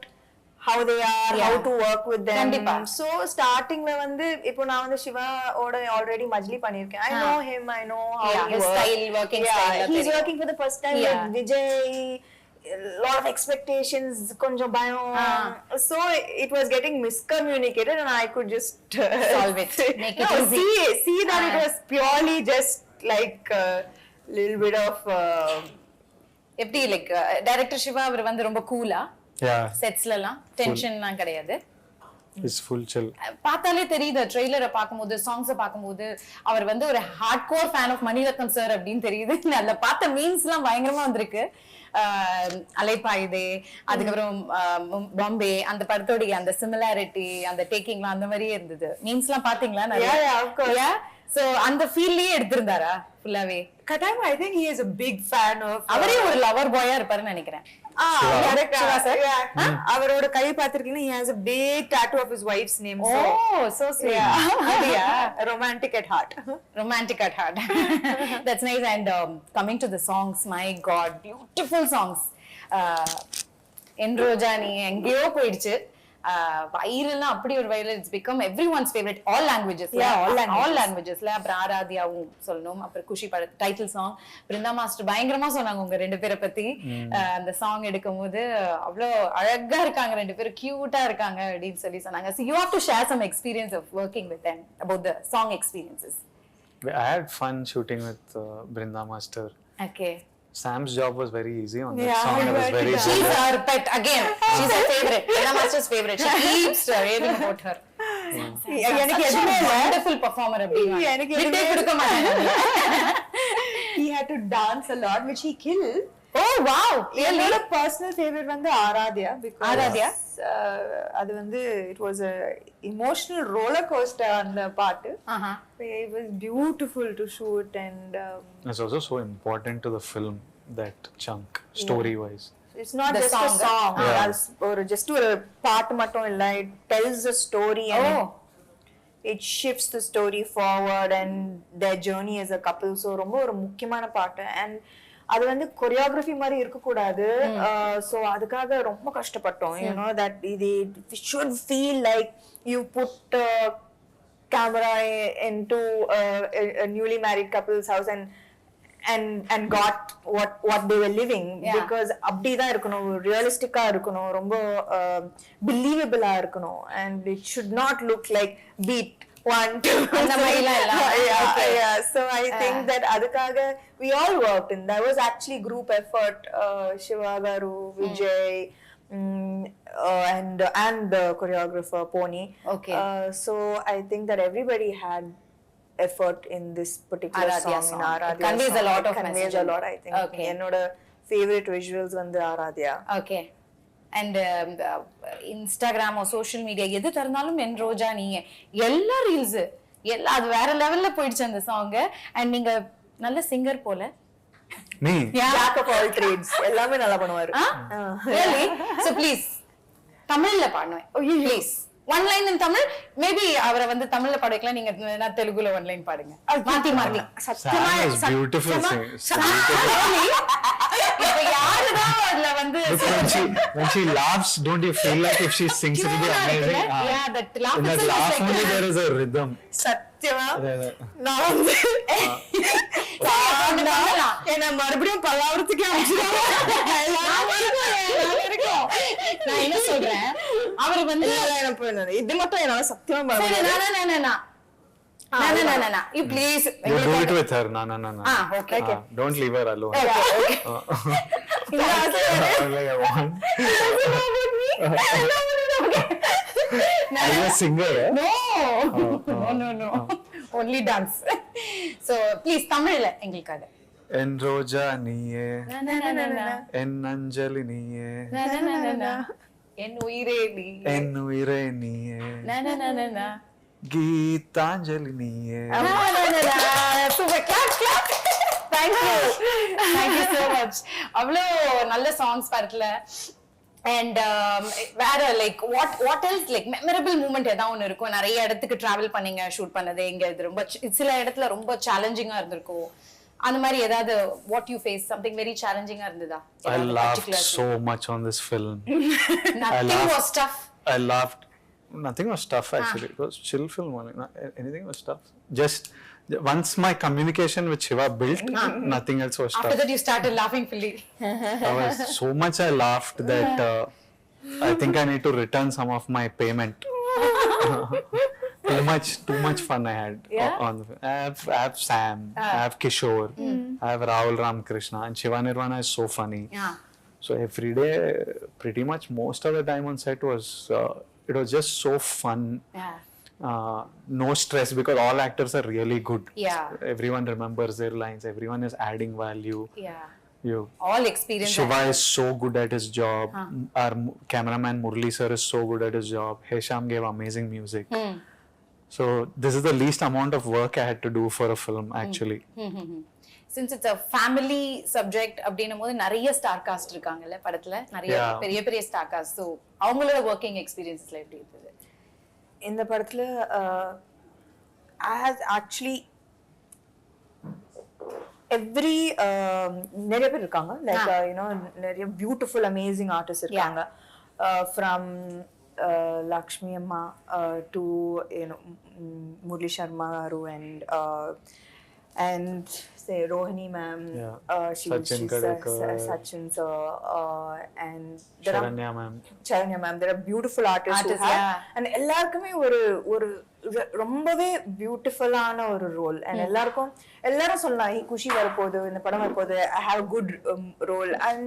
how they are, how to work with them. So startingல வந்து இப்போ நான் வந்து சிவாவோட already மஜ்லி பண்ணிருக்கேன். I know him, I know how he his style, working style. He's working for the first time with Vijay. Lot of expectations, konjam bayam. So it was getting miscommunicated and I could just solve it, make it easy. See that it was purely just like a little bit of எப்படி like director Siva அவர் வந்து ரொம்ப கூலா செட்ஸ்லலாம் டென்ஷன்லாம் கிடையாது. It's full chill. பார்த்தாலே தெரியுது, ட்ரெய்லரை பார்க்கும்போது, சாங்ஸை பார்க்கும்போது அவர் வந்து ஒரு hard core fan of Mani Ratnam sir அப்படின்னு தெரியுது. அதில் பார்த்த மீன்ஸ்லாம் பயங்கரமா வந்திருக்கு. அலைப்பாயுதே, அதுக்கப்புறம் பாம்பே, அந்த படத்தோடைய அந்த சிமிலாரிட்டி, அந்த டேக்கிங்லாம் அந்த மாதிரியே இருந்தது. மீன்ஸ்லாம் பாத்தீங்களா? நிறைய. சோ அந்த ஃபீல்லயே எடுத்திருந்தாரா ஃபுல்லாவே? கட்டாயம். I think he is a big fan of. அவரே ஒரு லவர் பாயா இருப்பாருன்னு நினைக்கிறேன். அவரோட கை பாத்திருக்கீங்கன்னா he has a big tattoo of his wife's name. Oh, so sweet. Yeah. Romantic at heart. Romantic at heart. That's nice. And coming to the songs, my God, beautiful songs. Enrojani எங்கேயோ போயிடுச்சு. வைரல்னா அப்படி ஒரு viral. It's become everyone's favourite. All லாங்குவேஜஸ்ல, all லாங்குவேஜஸ்ல. அப்புறம் ஆராத்யாவும் சொல்லணும். அப்புறம் குஷி பட டைட்டில் சாங். பிருந்தா மாஸ்டர் பயங்கரமா சொன்னாங்க உங்க ரெண்டு பேரை பத்தி. அந்த சாங் எடுக்கும் போது அவ்வளோ அழகா இருக்காங்க ரெண்டு பேரும், கியூட்டா இருக்காங்க அப்படின்னு சொல்லி சொன்னாங்க. So you have to share some experience of working with them, about the song experiences. I had fun shooting with Brinda Master. Okay. Sam's job was very easy on that song. It was very She's her pet again. She's her favorite. Brinda Master's favorite. She keeps raving about her. எனக்கு எதுவுமே wonderful performer அப்படிங்க. எனக்கு விட்டே கொடுக்க மாட்டாங்க. He had to dance a lot, which he killed. Oh wow, really? என்னோட personal favourite வந்து ஆராத்யா. ஆராத்யா? அது வந்து it was a emotional roller coaster அந்த பாட்டு. It was beautiful to shoot and It's also so important to the film, that chunk, story wise. it's not The just a song. song. ஒரு just ஒரு பாட்டு மட்டும் இல்ல, it tells a story and it shifts the story forward and their journey as a couple. So ரொம்ப ஒரு முக்கியமான பாட்டு. And அது வந்து கொரியோகிராஃபி மாதிரி இருக்க கூடாது. So அதுக்காக ரொம்ப கஷ்டப்பட்டோம். You know that it should feel like you put camera into a newly married couple's house and got what they were living. Because அப்படிதான் இருக்கணும், ரியலிஸ்டிக்கா இருக்கணும், ரொம்ப believable இருக்கணும். And it should not look like beat 1 2 அந்த மாதிரிலாம் இல்ல. yeah. So I think that அதுக்காக we all worked and there was actually group effort. Shiva Garu, Vijay, and the choreographer Pony. Okay. So I think that everybody had effort in this particular Aradhya song. song. In It Aradhya conveys song. a lot of It conveys message. a lot, I think. Okay. என்னோட favorite visuals வந்து Aaradhya. Okay. And இன்ஸ்டாகிராமோ social media எது திறந்தாலும் என் ரோஜா நீங்க எல்லா reels எல்லாம் அது வேற லெவல்ல போயிடுச்சு அந்த சாங். அண்ட் நீங்க நல்ல சிங்கர் போல. Me? Jack of all trades. எல்லாமே நல்லா பண்ணுவாரு. Really? So please தமிழ்ல பாடுவேன். Please. One line in Tamil. Maybe அவரை வந்து தமிழ்ல பாட வைக்கலாம், நீங்க நான் தெலுங்குல one line பாடுங்க. மாத்தி மாத்தி. Sam is beautiful singer. இப்ப யாருதான் அதுல வந்து When she laughs, don't you feel like if she sings it will be amazing? Yeah, that laugh In that is laugh like only there is a rhythm. சத்தியமா There. நான் வந்து என்ன மறுபடியும் பல்லாவரத்துக்கே நான் என்ன சொல்றேன், அவர் வந்து இது மட்டும் என்னால சத்தியமா சரி, you please You do it with her. No. okay. Don't leave her alone. Okay. Like I want. Are you a singer? No. Only dance. So please தமிழ்ல எங்களுக்காக. என் ரோஜா நீயே, என் அஞ்சலி நீயே, என் உயிரே நீ, என் உயிரே நீயே, கீதாஞ்சலி நீயே. Super, clap. Thank you so much. அவ்வளோ நல்ல சாங்ஸ் படத்துல. And வேற like what else like memorable moment ஏதாவது ஒன்று இருக்கும். நிறைய இடத்துக்கு டிராவல் பண்ணீங்க, ஷூட் பண்ணது எங்க இது ரொம்ப சில இடத்துல ரொம்ப சேலஞ்சிங்கா இருந்திருக்கும். அந்த மாதிரி ஏதாவது what you face something very சேலஞ்சிங்கா இருந்ததா? I laughed so much on this film. Nothing was tough. I laughed. Nothing was tough actually. It was chill film only. Anything was tough. Just once my communication with Shiva built, nothing else was tough. After that you started laughing fully. So much I laughed that I think I need to return some of my payment. Too much fun I had on the film. I have Sam, I have Kishore, I have Rahul Ramakrishna, and Shiva Nirvana is so funny. Yeah. So every day, pretty much most of the time on set was it was just so fun. Yeah. No stress because all actors are really good. Yeah. Everyone remembers their lines. Everyone is adding value. Yeah. All experience. Shiva is so good at his job. Our cameraman Murli sir is so good at his job. Hesham gave amazing music. So this is the least amount of work I had to do for a film actually. Since it's a family subject அப்படின்னும் போது நிறைய star cast இருக்காங்கல்ல படத்துல, நிறைய பெரிய பெரிய star cast. So அவங்களோட working எக்ஸ்பீரியன்ஸ்ல எப்படி இருந்தது இந்த படத்துல? I had actually every நிறைய பேர் இருக்காங்க, லைக் நிறைய பியூட்டிஃபுல் அமேசிங் ஆர்டிஸ்ட் இருக்காங்க. From Lakshmi Amma to Murli Sharma Garu and say Rohini ma'am, Sachin Kadekar, Sachin sir, and Sharanya ma'am. There are beautiful artists who have, and எல்லாருக்குமே ஒரு ரொம்பவே பியூட்டிஃபுல்லான ஒரு ரோல். அண்ட் எல்லாரும் சொல்லலாம் குஷி வரப்போகுது, இந்த படம் வரப்போகுது, I have a good role. And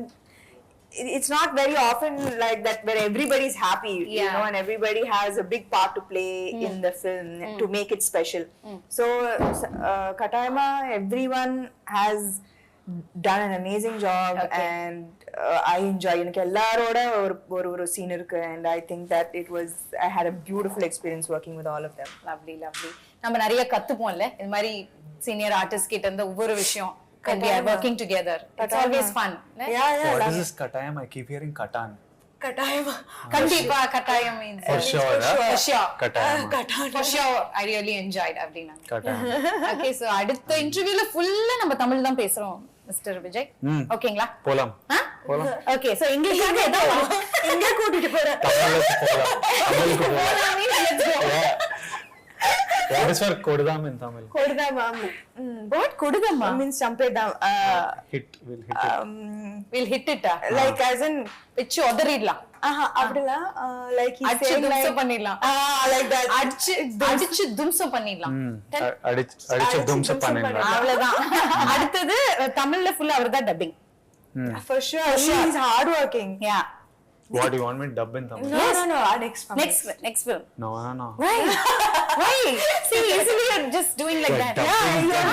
it's not very often like that where everybody's happy, you know, and everybody has a big part to play in the film to make it special. So Katayama, everyone has done an amazing job. Okay. And I enjoy எனக்கு எல்லாரோட ஒரு scene இருக்கு, and I think that I had a beautiful experience working with all of them. Lovely lovely. நம்ம நிறைய கத்துப்போம்ல இந்த மாதிரி senior artist கிட்ட இருந்து ஒவ்வொரு விஷயம் when we are working together. It's always fun. Yeah, What love is this Katayam? I keep hearing Katan. கட்டாயமா. கண்டிப்பா கட்டாயம் means For sure. for sure. Katayam. For sure. I really enjoyed அப்படினா. Katayam. Okay, so அடுத்த இன்டர்வியூல ஃபுல்லா நம்ம தமிழ் தான் பேசுறோம் மிஸ்டர் விஜய். ஓகேங்களா? போலாம். போலாம். ஓகே, சோ எங்களுக்காக ஏதோ எங்க கூட்டிட்டு போற? தமிழுக்கு போலாம். தமிழுக்கு போலாம். let's go. What is for Kodudam in Tamil? கொடுதாமாம். What கொடுதம்மா? means champedam. We'll hit it. We'll hit it. Like as in வெச்சு உதறிடலாம். அப்படிலாம் like he அடிச்சு said like தும்சம் பண்ணிடலாம். like that. அடிச்சு தும்சம் பண்ணிடலாம். அடிச்சு தும்சம் பண்ணிடலாம். அவ்வளவுதான். அடுத்தது தமிழ்ல ஃபுல்லா அவர்தான் dubbing. For sure. He's hard working. Yeah. What do you want me to dub in Tamil? No. Next film. No. Why? See, easily you're just doing like that.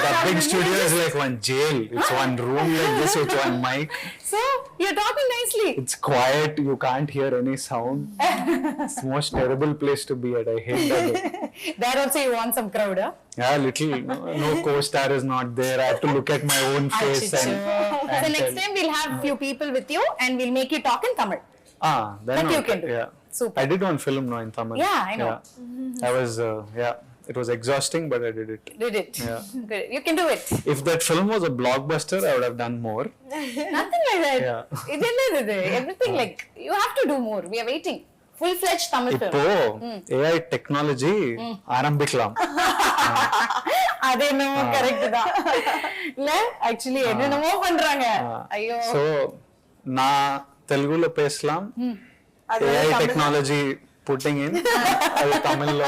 Dubbing studio is like one jail. It's one room like this with one mic. So, you're talking nicely. It's quiet. You can't hear any sound. It's the most terrible place to be at. I hate that. There also you want some crowd, huh? Yeah, little. No co-star is not there. I have to look at my own face. So next time we'll have few people with you and we'll make you talk in Tamil. Then That you can do. Yeah. Super. I did one film in Tamil. Yeah, I know. I was, it was exhausting, but I did it. Did it? Yeah. Good. You can do it. If that film was a blockbuster, I would have done more. Nothing like that. Yeah. Everything like, you have to do more. We are waiting. Full-fledged Tamil film. இப்போ AI technology ஆரம்பிக்கலாம். அது என்னமோ correct தான். இல்ல actually என்னென்னமோ பண்றாங்க. ஐயோ. So நான் தெலுங்குல பேசலாம். AI technology putting in அது தமிழ்ல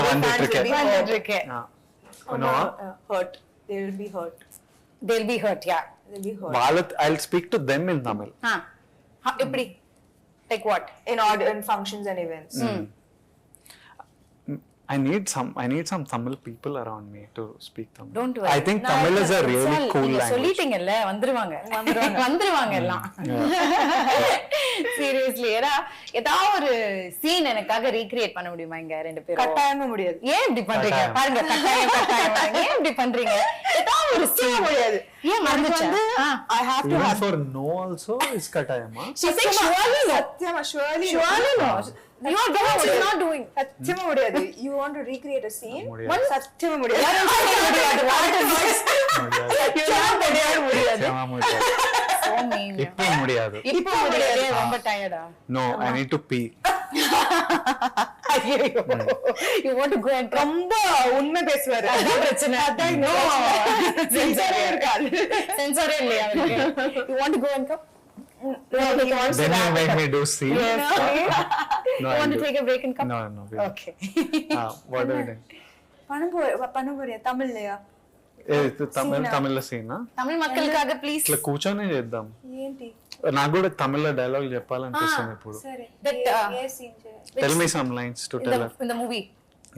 வந்துட்டு இருக்கு. Hurt. They will be hurt. They'll be hurt, yeah. I'll speak to them in Tamil. எப்படி? Like what? In functions and events. I need some Tamil people around me to speak Tamil. Don't worry. I think Tamil is a really cool language. சொல்லிட்டீங்கல்ல வந்துருவாங்க எல்லாம். Seriously ஏதாவது ஒரு scene எனக்காக recreate பண்ண முடியுமா இங்க ரெண்டு பேரும்? கட்டாயமா முடியாது. ஏன் இப்படி பண்றீங்க? பாருங்க கட்டாயம் ஏன் இப்படி பண்றீங்க? ஏதாவது ஒரு சீன் முடியாது. ஏன் மறந்துச்சு? I have to Even for no also is katayama. She said surely no. Surely no. You are doing what you're not doing. சத்தியமா முடியாது. You want to recreate a scene? முடியாது. சத்தியமா முடியாது. So mean. இப்போ முடியாது. ரொம்ப டயர்டா? No, I need to pee. You want to go and ரொம்ப உண்மை பேசுவாரு. அதான் பிரச்சனை. No. சென்சாரே இல்லையா அவருக்கு? You want to go and come? Then you make me do scene. You want to take a break and come? No. Okay. What are we doing? பண்ண போறியா தமிழ்லயா? తమిళ scene తమిళ மக்களுக்காக ప్లీజ్ ఇట్లా కూర్చొని చేద్దాం. ఏంటి? నాకు కూడా తమిళ డైలాగ్ చెప్పాలనిపిస్తుంది ఇప్పుడు. సరే. ఏ సీన్ చేయాలి? Tell me some lines to tell her. In the movie.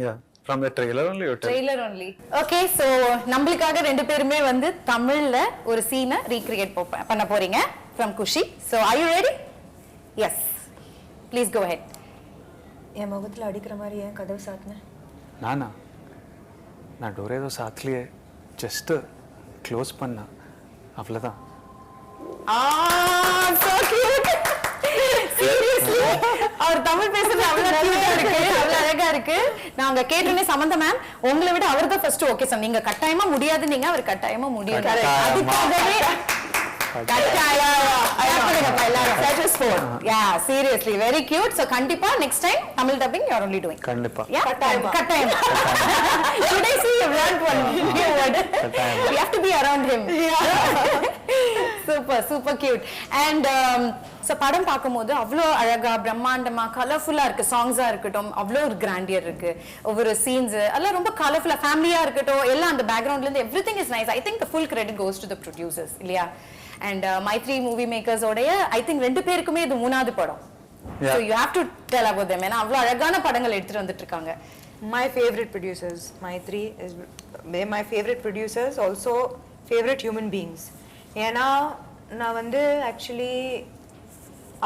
Yeah, from the trailer only you tell. Trailer only. Okay, so நம்மளுக்காக ரெண்டு பேருமே வந்து தமிழ்ல ஒரு சீனை ரீக்ரியேட் பண்ண போறீங்க from Kushi. So are you ready? Yes. Please go ahead. என் முகத்துல அடிக்கிற மாதிரி ஏன் கதவு சாத்துன? నా డోర్ ఏదో సాత్లియే జస్ట్ క్లోజ్ பண்ணா அவ்வளவுதான். So cute. Seriously. அவர் தமிழ் பேசுறது அவ்வளவு அழகா இருக்கு. நாங்க கேட்டோனே சமந்தா மேம் உங்களை விட அவர் தான் ஃபர்ஸ்ட் ஓகே சார். நீங்க கட்டாயமா முடியாது, நீங்க அவர் கட்டாயமா முடியும். அதுக்காகவே Yeah, seriously, very cute. So kandipa next time Tamil dubbing you are only doing. Kandipa. Yeah, kattayam. Today see you learned one new word. You have to be around him. Super cute. And so படம் பாக்கும்போது அவ்ளோ அழகா பிரம்மாண்டமா கலர்ஃபுல்லா இருக்கு. சாங்ஸா இருக்கட்டும் அவ்ளோ ஒரு கிராண்டியர் இருக்கு. ஒவ்வொரு சீன்ஸ் எல்லாம் ரொம்ப கலர்ஃபுல்லா ஃபேமிலியா இருக்கட்டும் எல்லாம் அந்த பேக்ரவுண்ட்ல இருந்து everything is nice. I think the full credit goes to the producers இல்லையா? And my three movie makers ஓடைய I think ரெண்டு பேருக்குமே இது மூணாவது படம். Yeah. So you have to tell about them. ஏன்னா அவ்வளவு அழகான படங்கள் எடுத்துட்டு வந்துட்டு இருக்காங்க. My favorite producers, my three is they're my favorite producers, also favorite human beings. ஏன்னா நான் வந்து ஆக்சுவலி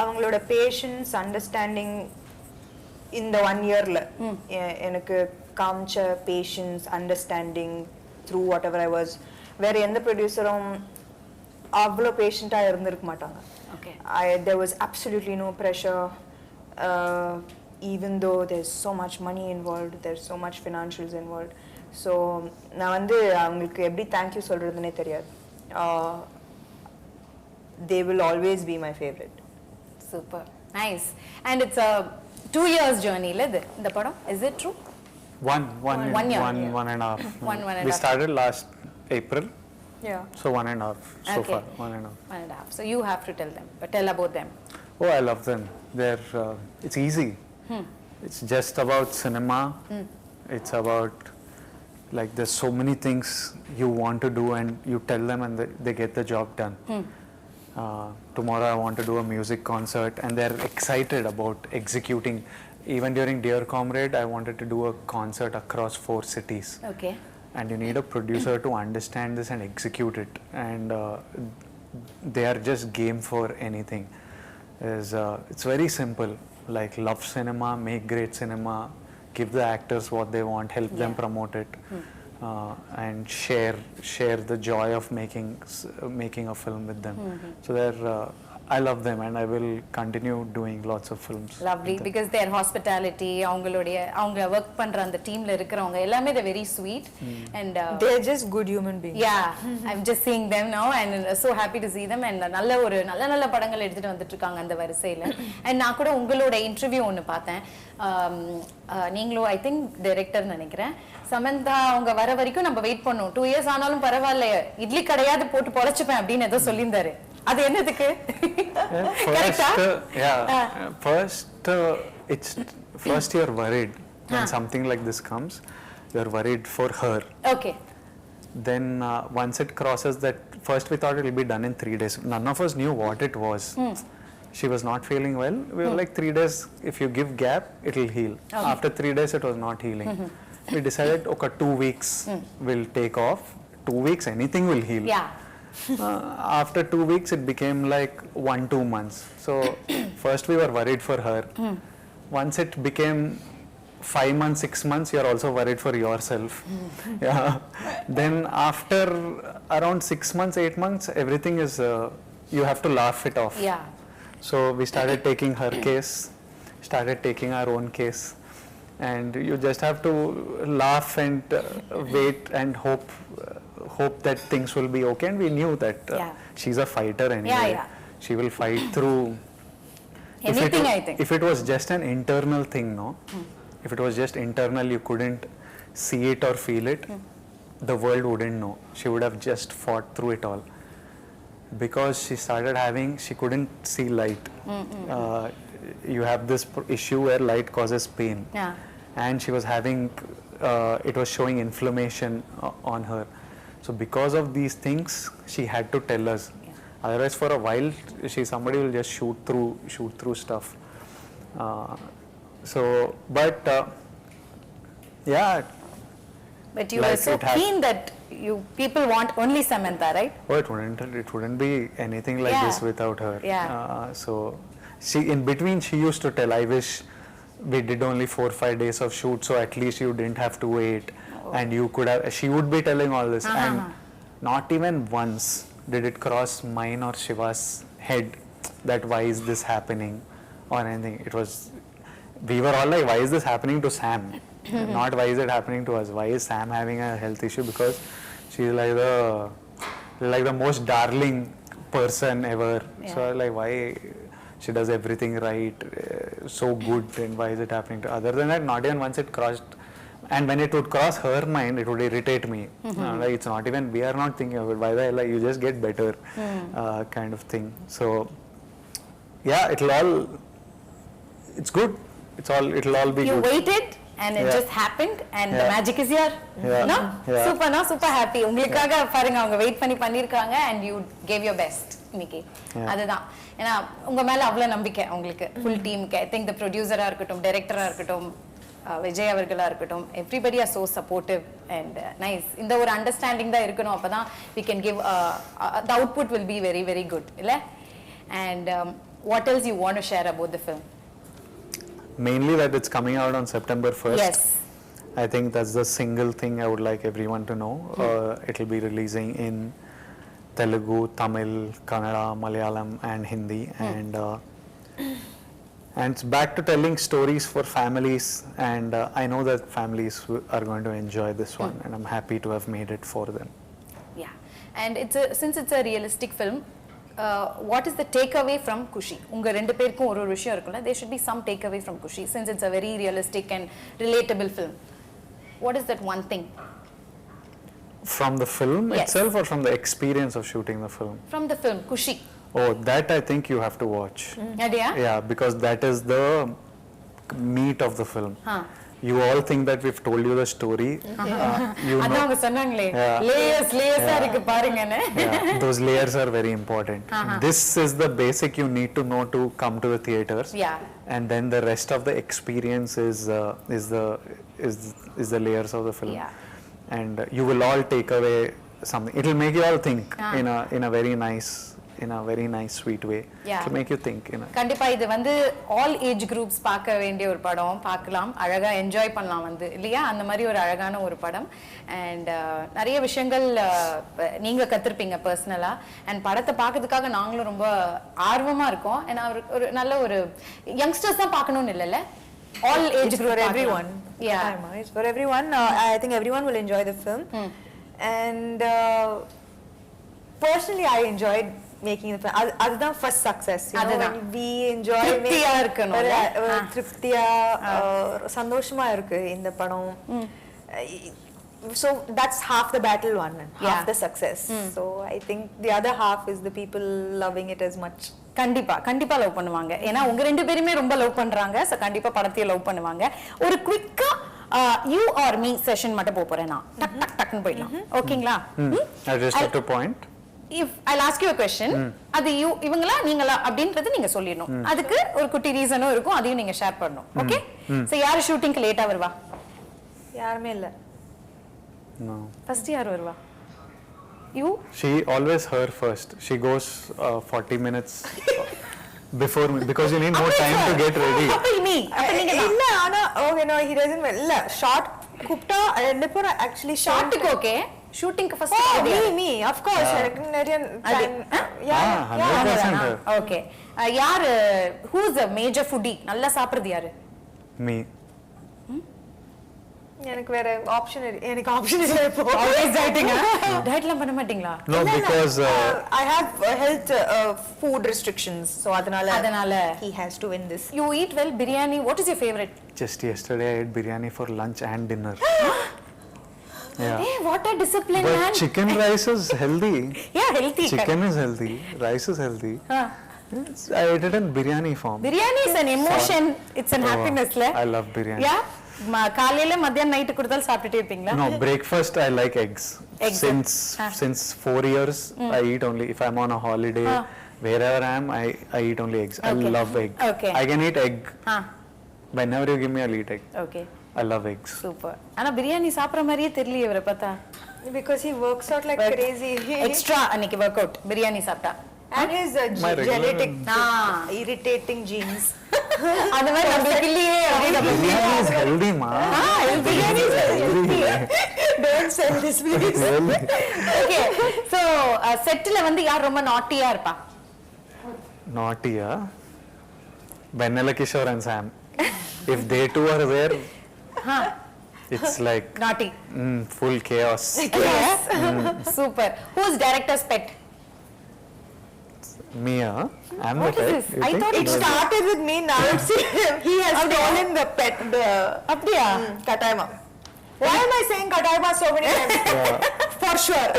அவங்களோட பேஷன்ஸ் அண்டர்ஸ்டாண்டிங் இந்த 1 இயர்ல எனக்கு காமிச்ச patience understanding through whatever I was வேற எந்த ப்ரொடியூசரும் அவ்வளோ பேஷண்ட்டாக இருந்திருக்க மாட்டாங்க. Okay. There was absolutely no pressure, even though there's so much money involved, there's so much financials involved. So நான் வந்து அவங்களுக்கு எப்படி தேங்க்யூ சொல்றதுன்னே தெரியாது. They will always be my favorite. Super. Nice. And it's a 2 years journey, the padam. Is it true? One year. One and a half. One and a We half. started last April, Yeah. so 1.5 so Okay. far. 1.5. 1.5. So you have to tell about them. Oh, I love them. It's easy. It's just about cinema. It's about, like, there's so many things you want to do and you tell them and they get the job done. Tomorrow I want to do a music concert and they're excited about executing. Even during Dear Comrade, I wanted to do a concert across 4 cities. Okay. And you need a producer to understand this and execute it. And they are just game for anything. It's very simple. Like, love cinema, make great cinema, give the actors what they want, help them promote it, and share the joy of making a film with them. So I love them and I will continue doing lots of films. Lovely, because their hospitality, அவங்க work பண்ற அந்த டீம்ல இருக்கிறவங்க எல்லாமே they're very sweet and They're just good human beings. yeah, I'm just seeing them now and so happy to see them and நல்ல படங்கள் எடுத்துட்டு வந்துட்டு இருக்காங்க அந்த வரிசையில. And நான் கூட உங்களோட இன்டர்வியூ ஒன்னு பார்த்தேன். நீங்களும் ஐ திங்க் டைரக்டர் நினைக்கிறேன். சமந்தா அவங்க வர வரைக்கும் நம்ம வெயிட் பண்ணோம். 2 years ஆனாலும் பரவாயில்ல, இட்லி கடையாவது போட்டு பொழைச்சுப்பேன் அப்படின்னு ஏதோ சொல்லியிருந்தாரு. அது என்னதுக்கு? First you're worried when something like this comes. You're worried for her. Okay. Then once it crosses that, first we thought it will be done in 3 days. None of us knew what it was. She was not feeling well. We were like, 3 days, if you give gap, it will heal. Okay. After 3 days, it was not healing. We decided, okay, 2 weeks will take off. 2 weeks, anything will heal. Yeah. After 2 weeks, it became like 1-2 months. So first we were worried for her. Once it became 5 months, 6 months, you're also worried for yourself. Yeah. Then after around 6 months, 8 months, everything is, you have to laugh it off. Yeah. So we started taking her case, started taking our own case. And you just have to laugh and wait and hope that things will be okay. And we knew that she's a fighter anyway. Yeah. She will fight through anything, I think. If it was just an internal thing, no? If it was just internal, you couldn't see it or feel it, the world wouldn't know. She would have just fought through it all. Because she couldn't see light. You have this issue where light causes pain. Yeah. And she was having, it was showing inflammation on her. So because of these things, she had to tell us. Otherwise, for a while, somebody will just shoot through stuff. But you were so keen that people want only Samantha, right? Oh, it wouldn't be anything like this without her. Yeah. So in between, she used to tell, I wish we did only 4-5 days of shoot, so at least you didn't have to wait. And you could have, she would be telling all this. And not even once did it cross mine or Shiva's head that why is this happening or anything. We were all like, why is this happening to Sam? Not why is it happening to us? Why is Sam having a health issue? Because she's like the most darling person ever. So like, why she does everything right, so good, and why is it happening to other than that? Not even once it crossed. And when it would cross her mind, it would irritate me. Like, it's not even, we are not thinking of it. Why the hell, like, you just get better, kind of thing. So yeah, it's good. It'll all be You good. waited and it just happened and the magic is here. No? Super happy. உங்களுக்காக பாருங்க அவங்க wait பண்ணி பண்ணிருக்காங்க and you gave your best இன்னைக்கு. அதுதான். ஏன்னா உங்க மேல அவ்வளவு நம்பிக்கை உங்களுக்கு full teamக்கு. I think the producer-ஆ இருக்கட்டும், director-ஆ இருக்கட்டும், விஜய் அவர்களா இருக்கட்டும், everybody are so supportive and nice. இந்த ஒரு understanding தான் இருக்கணும், அப்பதான் we can give the output will be very very good, இல்ல? And what else you want to share about the film? Mainly that it's coming out on September 1st. Yes. I think that's the single thing I would like everyone to know. It'll be releasing in Telugu, Tamil, Kannada, Malayalam and Hindi. And it's back to telling stories for families, and I know that families are going to enjoy this one, and I'm happy to have made it for them. Yeah. And since it's a realistic film, what is the takeaway from Kushi? உங்க ரெண்டு பேருக்கும் ஒரு விஷயம் இருக்குல்ல, there should be some takeaway from Kushi since it's a very realistic and relatable film. What is that one thing? From the film Yes. itself or from the experience of shooting the film? From the film Kushi. Oh, that I think you have to watch. Yeah, because that is the meat of the film. You all think that we've told you the story. You know, அவங்க சொன்னாங்களே லேயர்ஸா இருக்கு பாருங்கன்னு. Those layers are very important. This is the basic you need to know to come to the theaters. Yeah. And then the rest of the experience is the layers of the film. Yeah. And you will all take away something. It will make you all think in a very nice sweet way. Yeah. To make you think. கண்டிப்பா இது வந்து all age groups பார்க்க வேண்டிய ஒரு படம், பார்க்கலாம், அழகா enjoy பண்ணலாம் வந்து இல்லையா, அந்த மாதிரி ஒரு அழகான ஒரு படம். அண்ட் நிறைய விஷயங்கள் நீங்க கத்திருப்பீங்க பர்சனலா, அண்ட் படத்தை பார்க்கறதுக்காக நாங்களும் ரொம்ப ஆர்வமா இருக்கோம். ஏன்னா ஒரு நல்ல ஒரு யங்ஸ்டர்ஸ் தான் பார்க்கணும்னு இல்லைல்ல, all age group, for everyone. Yeah, it's for everyone. I think everyone will enjoy the film. And personally I enjoyed making the film. அதுதான் first success, you know, when we enjoy திருப்தியா இருக்கணும்ல, திருப்தியா சந்தோஷமா இருக்கு இந்த படம். So that's half the battle won, half the success. So I think the other half is the people loving it as much. கண்டிப்பா love பண்ணுவாங்க. ஏன்னா உங்க ரெண்டு பேருமே ரொம்ப லவ் பண்றாங்க. சோ கண்டிப்பா படத்தையும் லவ் பண்ணுவாங்க. ஒரு குவிக்கா you or me செஷன் மட்டும் போறேன் நான். டக் டக் டக்னு போயிடலாம். ஓகேங்களா? I just have to point. If I'll ask you a question, அது இவங்களா நீங்களா அப்படின்றது நீங்க சொல்லிடணும். அதுக்கு ஒரு குட்டி ரீசனும் இருக்கும், அதையும் நீங்க ஷேர் பண்ணணும். ஓகே? சோ யாரு ஷூட்டிங்க்கு லேட்டா வருவா? யாருமே இல்ல. No. ஃபர்ஸ்ட் யார் வருவா? You? She always her first. She goes 40 minutes before me because you need more time to get ready. அப்ப நீ இல்ல ஆனா okay no he doesn't இல்ல ஷார்ட் கூப்டா ரெண்டு பேரும் actually ஷார்ட்டுக்கு ஓகே, ஷூட்டிங்க்கு ஃபர்ஸ்ட் me of course எனக்கு நிறைய time. ஓகே. யார் who is a major foodie? நல்லா சாப்பிடுறது யாரு? Me. எனக்கு வேற ஆப்ஷன் இல்ல இப்போ. Always dieting. டயட்லாம் பண்ண மாட்டீங்களா? No, because I have health food restrictions, so அதனால he has to win this. You eat well biryani. What is your favorite? just yesterday I ate biryani for lunch and dinner. Yeah. Hey, what a discipline, But man. chicken rice is healthy. Yeah, healthy. Chicken is healthy. Rice is healthy. I ate it in biryani form. Biryani is an emotion. It's an happiness, le? I love biryani. Yeah. காலையில மத்தியானம் night கொடுத்தாலும் சாப்பிட்டுட்டே இருப்பீங்களா? No, breakfast I like eggs. Since 4 years I eat only if I'm on a holiday. Wherever I am, I eat only eggs. Okay. I love egg. Okay. I can eat egg. Whenever you give me, I'll eat egg. Okay. I love eggs. Super. ஆனா பிரியாணி சாப்பிடுற மாதிரியே தெரியல இவரை பார்த்தா. Because he works out like crazy. Extra அன்னைக்கு work out biryani சாப்பிட்டா. And his genetic irritating genes. அந்த மாதிரி நமக்கு இல்லையே. Biryani is healthy, ma. Biryani is healthy. Don't sell this please. Okay. So செட்ல வந்து யார் ரொம்ப நாட்டியா இருப்பா? Naughty, Vanilla Kishore and Sam. If they two are there, it's like Naughty. Full chaos. Yes. Super. Who's director's pet? Me, I'm What the is pet. this? You I think? thought It started with me, now it's he has stolen the pet, the அப்படியா? Kataima. Why am I saying Kataima so many times? For sure.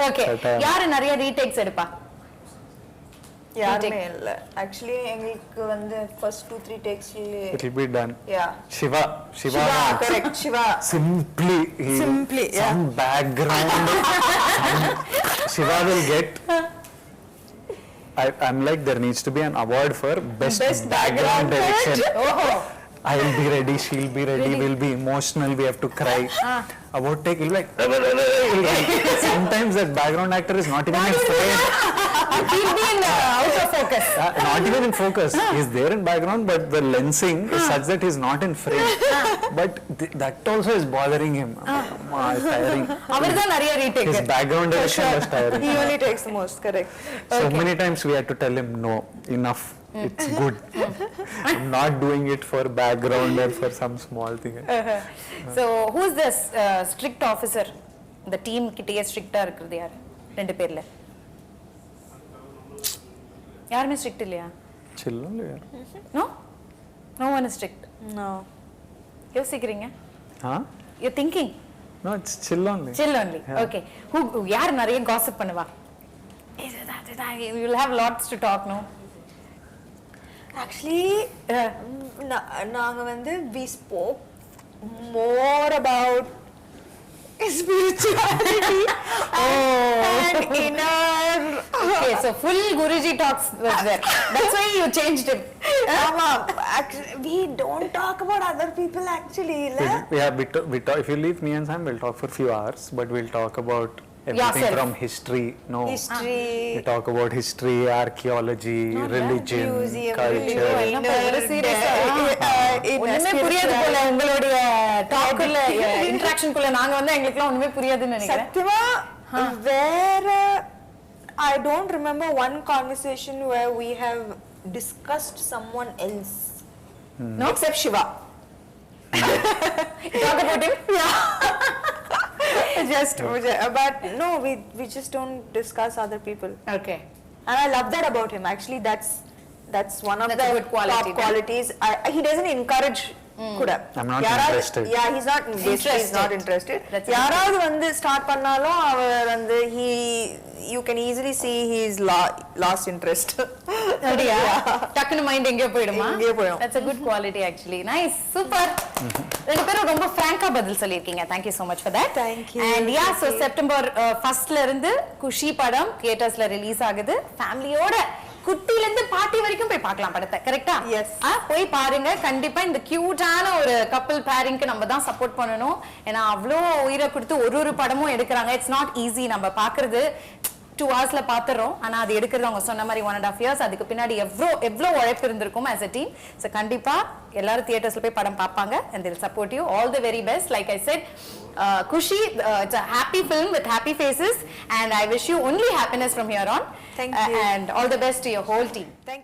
Okay. Kataima. யாரு நிறைய retakes எடுப்பா? யாருமே இல்ல actually எங்களுக்கு வந்து first 2-3 takes It will be done. Yeah Shiva correct Shiva simply some background Shiva will get I'm like there needs to be an award for best background direction. I will be ready, she'll be ready, we'll be emotional, we have to cry. About take, he'll be like, sometimes that background actor is not even in frame. He'll be in out of focus. Not even in focus. He's there in background, but the lensing is such that he's not in frame. But that also is bothering him. It's tiring. அவர்தான் நிறைய retake. His background direction was tiring. he only takes the most correct. So many times we had to tell him, no, enough. It's good. I'm not doing it for background or for some small thing. So who's this strict officer? The team கிட்டயே ஸ்ட்ரிக்ட்டா இருக்குது யார்? ரெண்டு பேர்ல. யாருமே strict இல்லையா? Chill only. No? No one is strict. No. யோசிக்கிறீங்க? Huh? You're thinking? No, it's chill only. Chill only. Yeah. Okay. Who யார் நிறைய gossip பண்ணுவா? You'll have lots to talk, no? Actually நாங்க வந்து we spoke more about spirituality and inner. Okay, so full Guruji talks was there. That's why you changed it. Actually, we don't talk about other people actually. Yeah, we talk, if you leave me and Sam, we'll talk for a few hours, but we'll talk about everything Yourself. from history. No. History. We talk about history, archaeology, religion, museum, culture. ஒண்ணுமே புரியாது போல உங்களுடைய டாக்ல இன்டராக்ஷன்க்குள்ள நாங்க வந்து எங்களுக்குலாம் ஒண்ணுமே புரியாதுன்னு நினைக்கிறேன். சத்தியமா வேற I don't remember one conversation where we have discussed someone else. No, except Shiva. Talk about him? Yeah. But no, we just don't discuss other people. Okay. And I love that about him. Actually, that's one of That's the a good quality, top qualities. He doesn't encourage. Kuda. I'm not interested. Yeah, he's not basically he's not interested. யாராவது வந்து start பண்ணாலும் அவர் வந்து you can easily see he is lost interest. அப்படியா? டக்குனு mind எங்கேயோ போயிடுமா? எங்கேயோ போயிடும். That's a good quality actually. Nice. Super. ரெண்டு பேரும் ரொம்ப ஃப்ராங்கா பதில் சொல்லிருக்கீங்க. Thank you so much for that. Thank you. And yeah, so September 1st ல இருந்து குஷி படம் தியேட்டர்ஸ்ல ரிலீஸ் ஆகுது. ஃபேமிலியோட குட்டில இருந்து பாட்டி வரைக்கும் போய் பார்க்கலாம் படத்தை. கரெக்ட்டா? Yes. போய் பாருங்க. கண்டிப்பா இந்த கியூட்டான ஒரு கப்பிள் பேரிங்க்கு நம்ம தான் சப்போர்ட் பண்ணணும். ஏன்னா அவ்ளோ உயிரை கொடுத்து ஒரு படமும் எடுக்கறாங்க. It's not easy. நம்ம பாக்குறது 2 ஹவர்ஸ்ல பாத்துறோம். ஆனா அது எடுக்கிறது அவங்க சொன்ன மாதிரி 1.5 years. அதுக்கு பின்னாடி எவ்வளோ உழைப்பு இருந்திருக்கும் as a team. So கண்டிப்பா எல்லாரும் தியேட்டர்ஸ்ல போய் படம் பார்ப்பாங்க and they'll support you. All the very best. Like I said, Kushi, it's a happy film with happy faces and I wish you only happiness from here on. Thank you. And all the best to your whole team. Thank